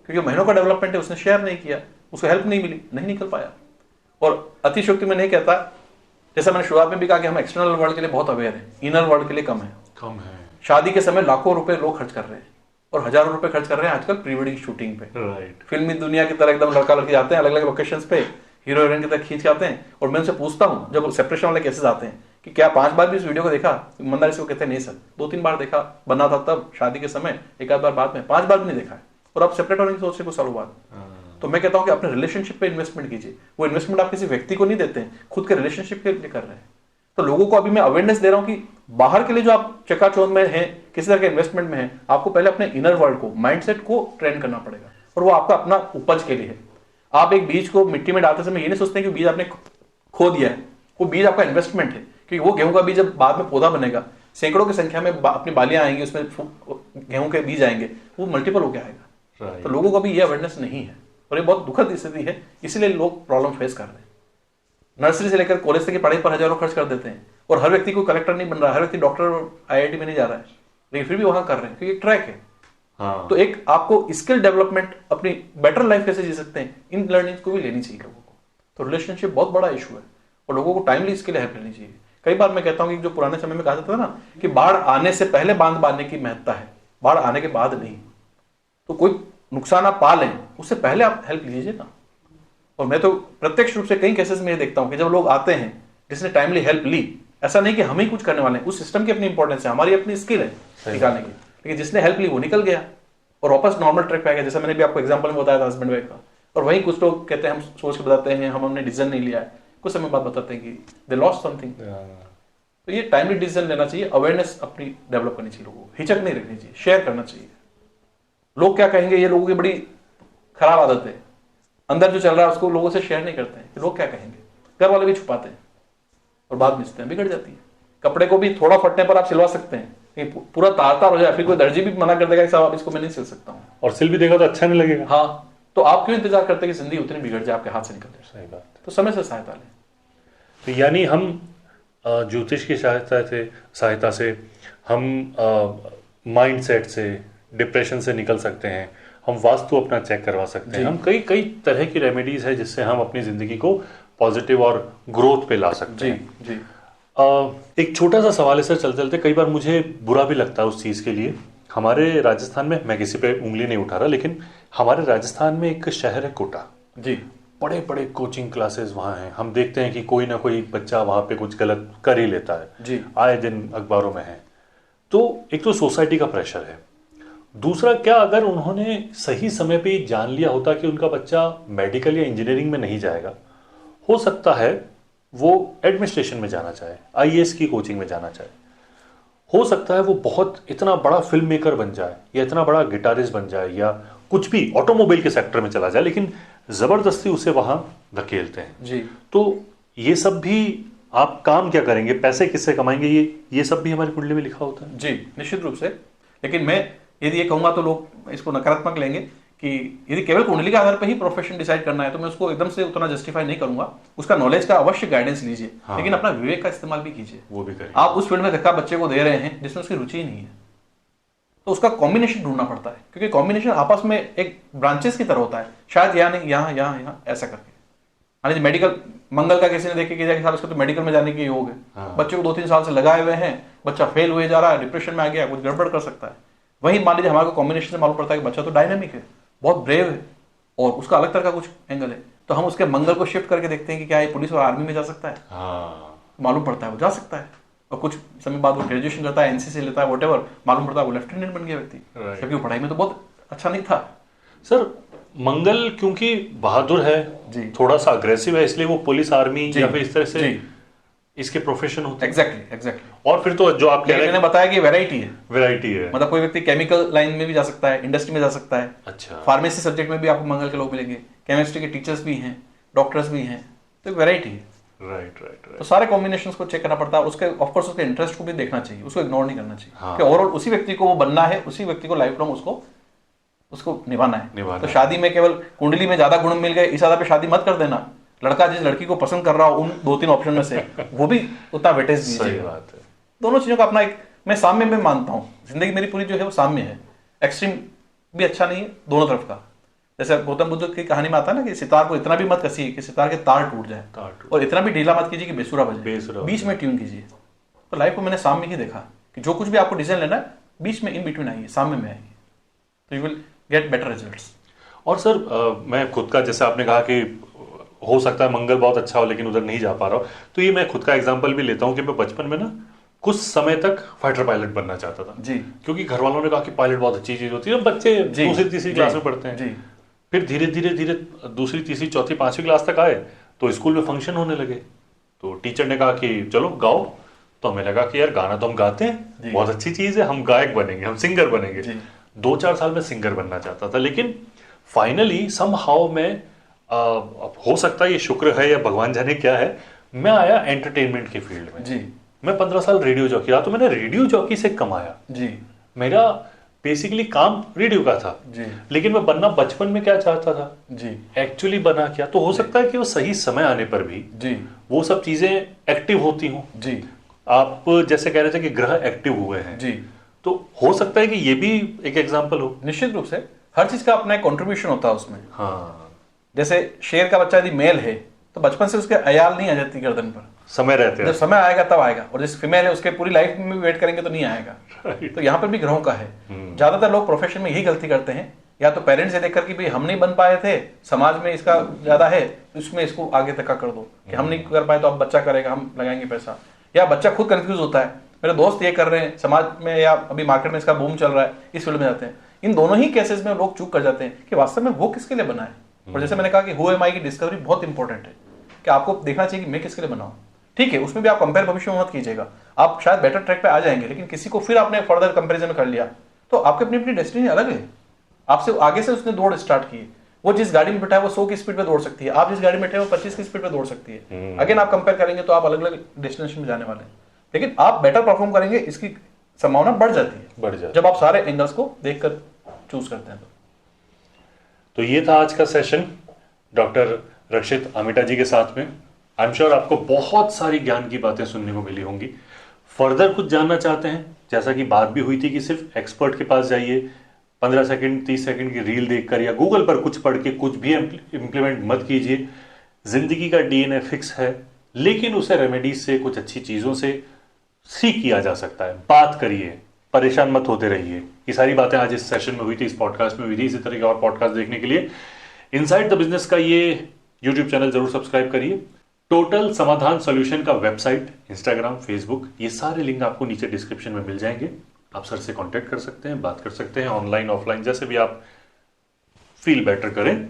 क्योंकि महीनों का डेवलपमेंट है, उसने शेयर नहीं किया, उसको हेल्प नहीं मिली, नहीं निकल पाया। और अतिशयोक्ति में नहीं कहता, जैसा मैंने शुरुआत में भी कहा कि हम एक्सटर्नल वर्ल्ड के लिए बहुत अवेयर हैं, इनर वर्ल्ड के लिए कम है। शादी के समय लाखों रुपए लोग खर्च कर रहे हैं और हजारों रुपए खर्च कर रहे हैं आजकल प्री वेडिंग शूटिंग पे। फिल्मी दुनिया की तरह एकदम लड़का लड़की जाते हैं अलग अलग लोकेशंस पे, हीरो हीरोइन की तरह खींच के आते हैं। और मैं उनसे पूछता हूँ जब सेपरेशन वाले केसेस आते हैं कि क्या 5 बार भी इस वीडियो को देखा, ईमानदारी से वो कहते हैं नहीं सर 2-3 बार देखा, बना था तब शादी के समय, एक आध बार बाद में, 5 बार भी नहीं देखा है, और आप सेपरेट होने की सोच से कुछ सालों बाद। तो मैं कहता हूं कि अपने रिलेशनशिप पे इन्वेस्टमेंट कीजिए। वो इन्वेस्टमेंट आप किसी व्यक्ति को नहीं देते हैं, खुद के रिलेशनशिप के लिए कर रहे हैं। तो लोगों को अभी मैं अवेयरनेस दे रहा हूं कि बाहर के लिए जो आप चकाचौंध में हैं, किसी तरह के इन्वेस्टमेंट में हैं, आपको पहले अपने इनर वर्ल्ड को, माइंडसेट को ट्रेन करना पड़ेगा, और वो आपका अपना उपज के लिए है। आप एक बीज को मिट्टी में डालते समय ये नहीं सोचते कि बीज आपने खो दिया है, वो बीज आपका इन्वेस्टमेंट है, क्योंकि वो गेहूं का बीज जब बाद में पौधा बनेगा, सैकड़ों की संख्या में अपनी बालियां आएंगी, उसमें गेहूं के बीज आएंगे, वो मल्टीपल होकर आएगा। तो लोगों को अभी ये अवेयरनेस नहीं है, और ये बहुत दुखद स्थिति है, इसीलिए लोग प्रॉब्लम फेस कर रहे हैं। नर्सरी से लेकर कॉलेज तक की पढ़ाई पर हजारों खर्च कर देते हैं, और हर व्यक्ति को कलेक्टर नहीं बन रहा, हर व्यक्ति डॉक्टर और IIT में नहीं जा रहा है, लेकिन फिर भी वहां कर रहे हैं क्योंकि एक ट्रैक है। तो एक आपको स्किल डेवलपमेंट, अपनी बेटर लाइफ कैसे जी सकते हैं, इन लर्निंग को भी लेनी चाहिए लोगों को। तो रिलेशनशिप बहुत बड़ा इशू है, और लोगों को टाइमली इसके लिए हेल्प लेनी चाहिए। कई बार मैं कहता हूं कि जो पुराने समय में कहा जाता था ना कि बाढ़ आने से पहले बांध बांधने की महत्ता है, बाढ़ आने के बाद नहीं। तो कोई नुकसान आप पा लें उससे पहले आप हेल्प लीजिए ना। और मैं तो प्रत्यक्ष रूप से कई केसेस में ये देखता हूं कि जब लोग आते हैं जिसने टाइमली हेल्प ली, ऐसा नहीं कि हम ही कुछ करने वाले हैं, उस सिस्टम की अपनी इंपॉर्टेंस है, हमारी अपनी स्किल है निकालने की, लेकिन जिसने हेल्प ली वो निकल गया और वापस नॉर्मल ट्रैक पे आ गया। जैसा मैंने भी आपको एग्जांपल में बताया था हस्बैंड वाइफ का। और वहीं कुछ लोग कहते हैं हम सोच के बताते हैं हमने डिसीजन नहीं लिया है, कुछ समय बाद बताते हैं कि दे लॉस्ट समथिंग। तो ये टाइमली डिसीजन लेना चाहिए, अवेयरनेस अपनी डेवलप करनी चाहिए, लोगों को हिचक नहीं रखनी चाहिए, शेयर करना चाहिए। लोग क्या कहेंगे, ये लोगों की बड़ी खराब आदत है, अंदर जो चल रहा है उसको लोगों से शेयर नहीं करते हैं कि लोग क्या कहेंगे। घर वाले भी छुपाते हैं और बात मिलते हैं, बिगड़ जाती है। कपड़े को भी थोड़ा फटने पर आप सिलवा सकते हैं, पूरा तार तार हो जाए फिर कोई दर्जी भी मना कर देगा कि साहब इसको मैं नहीं सिल सकता हूँ, और सिल भी देगा तो अच्छा नहीं लगेगा। हाँ, तो आप क्यों इंतजार करते हैं कि जिंदगी उतनी बिगड़ जाए, आपके हाथ से निकल जाए। सही बात। तो समय से सहायता लें। तो यानी हम ज्योतिष की सहायता से हम माइंड सेट से, डिप्रेशन से निकल सकते हैं, हम वास्तु अपना चेक करवा सकते हैं, हम कई कई तरह की रेमेडीज है जिससे हम अपनी जिंदगी को पॉजिटिव और ग्रोथ पे ला सकते हैं। जी। एक छोटा सा सवाल है सर, चलते चलते कई बार मुझे बुरा भी लगता है उस चीज़ के लिए। हमारे राजस्थान में, मैं किसी पे उंगली नहीं उठा रहा, लेकिन हमारे राजस्थान में एक शहर है कोटा जी, बड़े बड़े कोचिंग क्लासेस वहाँ हैं। हम देखते हैं कि कोई ना कोई बच्चा वहाँ पे कुछ गलत कर ही लेता है जी। आए दिन अखबारों में है। तो एक तो सोसाइटी का प्रेशर है, दूसरा, क्या अगर उन्होंने सही समय पे जान लिया होता कि उनका बच्चा मेडिकल या इंजीनियरिंग में नहीं जाएगा, हो सकता है वो एडमिनिस्ट्रेशन में जाना चाहे, आईएएस की कोचिंग में जाना चाहे, हो सकता है वो बहुत इतना बड़ा फिल्म मेकर बन जाए या इतना बड़ा गिटारिस्ट बन जाए या कुछ भी ऑटोमोबाइल के सेक्टर में चला जाए, लेकिन जबरदस्ती उसे वहां धकेलते हैं। जी। तो ये सब भी, आप काम क्या करेंगे, पैसे किससे कमाएंगे, ये सब भी हमारी कुंडली में लिखा होता है। जी, निश्चित रूप से। लेकिन मैं यदि ये कहूंगा तो लोग इसको नकारात्मक लेंगे कि यदि केवल कुंडली के आधार पर ही प्रोफेशन डिसाइड करना है तो मैं उसको एकदम से उतना जस्टिफाई नहीं करूंगा। उसका नॉलेज का अवश्य गाइडेंस लीजिए, हाँ। लेकिन अपना विवेक का इस्तेमाल भी कीजिए। वो भी करें। आप उस फील्ड में धक्का बच्चे को दे रहे हैं जिसमें उसकी रुचि ही नहीं है, तो उसका कॉम्बिनेशन ढूंढना पड़ता है, क्योंकि कॉम्बिनेशन आपस में एक ब्रांचेस की तरह होता है, शायद यहाँ नहीं, यहाँ यहाँ यहाँ ऐसा करके। मान मेडिकल मंगल का किसी ने देख के किया कि साल उसको तो मेडिकल में जाने की योग है। हाँ। बच्चे को 2-3 साल से लगाए हुए हैं, बच्चा फेल हुए जा रहा है, डिप्रेशन में आ गया, कुछ गड़बड़ कर सकता है। वही मान लीजिए हमारे को कॉम्बिनेशन से मालूम पड़ता है कि बच्चा तो डायनामिक है, बहुत ब्रेव है और उसका अलग तरह का कुछ एंगल है, तो हम उसके मंगल को शिफ्ट करके देखते हैं कि क्या ये पुलिस और आर्मी में जा सकता है। हाँ। मालूम पड़ता है वो जा सकता है, और कुछ समय बाद वो ग्रेजुएशन करता है, एनसीसी लेता है, वॉटेवर, मालूम पड़ता है वो लेफ्टिनेंट बन गया व्यक्ति, क्योंकि वो पढ़ाई में तो बहुत अच्छा नहीं था। सर, मंगल क्योंकि बहादुर है जी, थोड़ा सा अग्रेसिव है, इसलिए वो पुलिस आर्मी जी, या फिर इस तरह से जी, इसके प्रोफेशन होते हैं। एग्जैक्टली। और फिर तो जो आप कह रहे मैंने हैं बताया कि वैरायटी है, वैरायटी है। मतलब कोई व्यक्ति केमिकल लाइन में भी जा सकता है, इंडस्ट्री में जा सकता है, अच्छा। फार्मेसी सब्जेक्ट में भी आपको मंगल के लोग मिलेंगे, केमिस्ट्री के टीचर्स भी हैं, डॉक्टर्स भी हैं, तो एक वैरायटी है। राइट राइट तो राइट। सारे कॉम्बिनेशंस को चेक करना पड़ता है, उसके ऑफकोर्स उसके इंटरेस्ट को भी देखना चाहिए, उसको इग्नोर नहीं करना चाहिए। हाँ। कि ओवरऑल उसी व्यक्ति को वो बनना है, उसी व्यक्ति को लाइफ लॉन्ग उसको निभाना है। तो शादी में केवल कुंडली में ज्यादा गुण मिल गए इस आधार पे शादी मत कर देना। लड़का जिस लड़की को पसंद कर रहा हो उन 2-3 ऑप्शन में से वो भी उतना वेटेज सही दीजिए। बात है। दोनों चीजों का अपना एक, मैं साम्य में मानता हूँ, जिंदगी मेरी पूरी जो है वो साम्य है, एक्सट्रीम भी अच्छा नहीं है, दोनों तरफ का। जैसे गौतम बुद्ध की कहानी में आता है ना कि सितार को इतना भी मत कसिए कि सितार के तार टूट जाए, और इतना भी ढीला मत कीजिए कि बेसुरा बजे, बीच में ट्यून कीजिए। तो लाइफ को मैंने साम्य ही देखा कि जो कुछ भी आपको डिसीजन लेना है बीच में, इन बिटवीन आइए, साम्य में आइए, तो you will get better results. और सर मैं खुद का, जैसे आपने कहा कि हो सकता है मंगल बहुत अच्छा हो लेकिन उधर नहीं जा पा रहा हूँ, तो ये मैं खुद का एग्जांपल भी लेता हूँ कि मैं बचपन में ना कुछ समय तक फाइटर पायलट बनना चाहता था जी, क्योंकि घर वालों ने कहा कि पायलट बहुत अच्छी चीज होती है। बच्चे दूसरी तीसरी क्लास में पढ़ते हैं। जी, फिर धीरे धीरे धीरे दूसरी तीसरी चौथी पांचवी क्लास तक आए तो स्कूल में फंक्शन होने लगे, तो टीचर ने कहा कि चलो गाओ। तो हमें लगा कि यार गाना तो हम गाते हैं, बहुत अच्छी चीज है, हम गायक बनेंगे, हम सिंगर बनेंगे। 2-4 साल में सिंगर बनना चाहता था, लेकिन फाइनली समहाउ मैं हो सकता है ये शुक्र है या भगवान जाने क्या है, मैं आया एंटरटेनमेंट के फील्ड में। जी, मैं 15 साल रेडियो जॉकी रहा, तो मैंने रेडियो जॉकी से कमाया। जी, मेरा बेसिकली काम रेडियो का था जी, लेकिन मैं बनना बचपन में क्या चाहता था, जी, एक्चुअली बना क्या। तो हो सकता है कि वो सही समय आने पर भी जी, वो सब चीजें एक्टिव होती हों। जी, आप जैसे कह रहे थे कि ग्रह एक्टिव हुए हैं, जी, तो हो सकता है कि ये भी एक एग्जांपल हो। निश्चित रूप से हर चीज का अपना एक कॉन्ट्रीब्यूशन होता है उसमें। हाँ, जैसे शेर का बच्चा यदि मेल है तो बचपन से उसके अयाल नहीं आ जाती गर्दन पर, समय रहते जब हैं। समय आएगा तब आएगा, और जैसे फीमेल है उसके पूरी लाइफ में वेट करेंगे तो नहीं आएगा। तो यहाँ पर भी ग्रहों का है। ज्यादातर लोग प्रोफेशन में यही गलती करते हैं, या तो पेरेंट्स से देखकर कि भाई हम नहीं बन पाए थे, समाज में इसका ज्यादा है, इसमें इसको आगे तक का कर दो कि हम नहीं कर पाए तो अब बच्चा करेगा, हम लगाएंगे पैसा। या बच्चा खुद कंफ्यूज होता है, मेरे दोस्त ये कर रहे हैं समाज में या अभी मार्केट में इसका बूम चल रहा है, इस फील्ड में जाते हैं। इन दोनों ही केसेस में लोग चूक कर जाते हैं कि वास्तव में वो किसके लिए बना है। और जैसे मैंने कहा कि हु एम आई की डिस्कवरी बहुत इंपॉर्टेंट है कि आपको देखना चाहिए कि मैं किसके लिए बनाऊं। ठीक है, उसमें भी आप कंपेयर भविष्य में मत कीजिएगा, आप शायद बेटर ट्रैक पे आ जाएंगे, लेकिन किसी को फिर आपने फर्दर कंपैरिजन कर लिया तो आपकी अपनी अपनी डेस्टिनी अलग है। आपसे आगे से उसने दौड़ स्टार्ट की, वो जिस गाड़ी में बैठा है वो 100 की स्पीड पे दौड़ सकती है, आप जिस गाड़ी में बैठे हैं वो 25 की स्पीड पे दौड़ सकती है। अगेन आप कंपेयर करेंगे तो आप अलग अलग डेस्टिनेशन में जाने वाले हैं, लेकिन आप बेटर परफॉर्म करेंगे इसकी संभावना बढ़ जाती है जब आप सारे एंगल्स को देखकर चूज करते हैं। तो ये था आज का सेशन डॉक्टर रक्षित आमिटा जी के साथ में। आई एम श्योर आपको बहुत सारी ज्ञान की बातें सुनने को मिली होंगी। फर्दर कुछ जानना चाहते हैं, जैसा कि बात भी हुई थी कि सिर्फ एक्सपर्ट के पास जाइए, 15 सेकंड 30 सेकंड की रील देखकर या गूगल पर कुछ पढ़ के कुछ भी इंप्लीमेंट मत कीजिए। जिंदगी का डीएनए फिक्स है, लेकिन उसे रेमेडीज से, कुछ अच्छी चीजों से सीख किया जा सकता है। बात करिए, परेशान मत होते रहिए। ये सारी बातें आज इस सेशन में हुई थी, इस पॉडकास्ट में हुई थी। इसी तरह के और पॉडकास्ट देखने के लिए इनसाइड द बिजनेस का ये यूट्यूब चैनल जरूर सब्सक्राइब करिए। टोटल समाधान सॉल्यूशन का वेबसाइट, इंस्टाग्राम, फेसबुक, ये सारे लिंक आपको नीचे डिस्क्रिप्शन में मिल जाएंगे। आप सर से कांटेक्ट कर सकते हैं, बात कर सकते हैं, ऑनलाइन ऑफलाइन जैसे भी आप फील बेटर करें।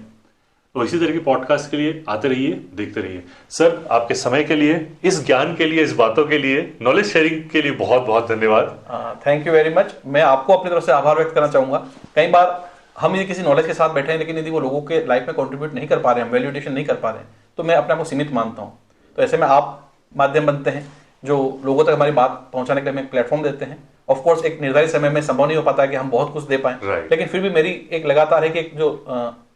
तो इसी तरह की पॉडकास्ट के लिए आते रहिए, देखते रहिए। सर, आपके समय के लिए, इस ज्ञान के लिए, इस बातों के लिए, नॉलेज शेयरिंग के लिए बहुत बहुत धन्यवाद। Thank you very much. मैं आपको अपनी तरफ से आभार व्यक्त करना चाहूंगा। कई बार हम ये किसी नॉलेज के साथ बैठे हैं, लेकिन यदि वो लोगों के लाइफ में कंट्रीब्यूट नहीं कर पा रहे हैं, वैल्यूएशन नहीं कर पा रहे हैं, तो मैं अपने आप को सीमित मानता हूँ। तो ऐसे में आप माध्यम बनते हैं जो लोगों तक हमारी बात पहुंचाने के लिए हमें प्लेटफॉर्म देते हैं। ऑफ कोर्स एक निर्धारित समय में संभव नहीं हो पाता है कि हम बहुत कुछ दे पाएं, लेकिन फिर भी मेरी एक लगातार है कि एक जो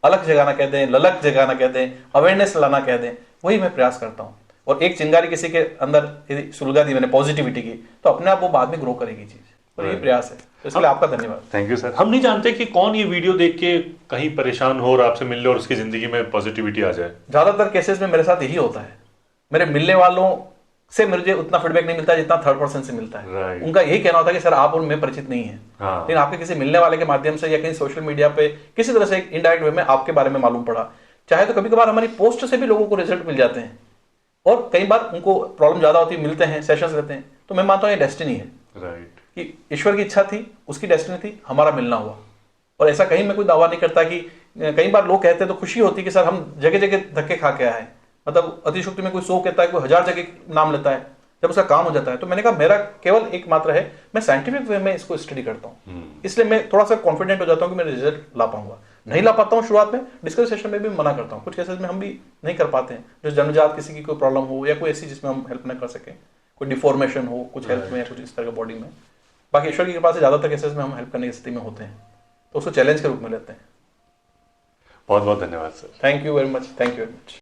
अलग जगाना कह दें, ललक जगाना कह दें, अवेयरनेस लाना कह दें, वही मैं प्रयास करता हूँ। और एक चिंगारी किसी के अंदर यदि सुलगा दी मैंने पॉजिटिविटी की, तो अपने आप वो बाद में ग्रो करेगी चीज। और ये प्रयास है, तो इसके लिए आपका धन्यवाद। Thank you sir. हम नहीं जानते कि कौन ये वीडियो देख के कहीं परेशान हो और आपसे मिलने और उसकी जिंदगी में पॉजिटिविटी आ जाए। ज्यादातर केसेस में मेरे साथ यही होता है। मेरे मिलने वालों से मुझे उतना फीडबैक नहीं मिलता जितना थर्ड पर्सन से मिलता है। Right. उनका यही कहना होता है कि सर आप और मैं परिचित नहीं है, हाँ। लेकिन आपके किसी मिलने वाले के माध्यम से या कहीं सोशल मीडिया पे किसी तरह से एक इनडायरेक्ट वे में आपके बारे में मालूम पड़ा। चाहे तो कभी कभार हमारी पोस्ट से भी लोगों को रिजल्ट मिल जाते हैं, और कई बार उनको प्रॉब्लम ज्यादा होती है, मिलते हैं, सेशंस लेते हैं, तो मैं मानता हूँ ये डेस्टिनी है। राइट। कि ईश्वर की इच्छा थी, उसकी डेस्टिनी थी, हमारा मिलना हुआ। और ऐसा कहीं मैं कोई दावा नहीं करता कि कई बार लोग कहते हैं तो खुशी होती है कि सर हम जगह जगह धक्के खा के आए हैं। मतलब अतिशुक्ति में कोई 100 कहता है, कोई 1000 जगह नाम लेता है, जब उसका काम हो जाता है। तो मैंने कहा मेरा केवल एक मात्र है, मैं साइंटिफिक वे में इसको स्टडी करता हूँ, इसलिए मैं थोड़ा सा कॉन्फिडेंट हो जाता हूँ कि मैं रिजल्ट ला पाऊंगा। नहीं ला पाता हूँ शुरुआत में, डिस्कस सेशन में भी मना करता हूँ। कुछ केसेस में हम भी नहीं कर पाते हैं, जो जन्मजात किसी की कोई प्रॉब्लम हो या कोई ऐसी जिसमें हम हेल्प ना कर सकें, कोई डिफॉर्मेशन हो कुछ हेल्थ में या कुछ इस तरह के बॉडी में। बाकी ईश्वर की कृपा से ज्यादातर केसेस में हम हेल्प करने की स्थिति में होते हैं, तो उसको चैलेंज के रूप में लेते हैं। बहुत बहुत धन्यवाद sir. Thank you very much. Thank you very much.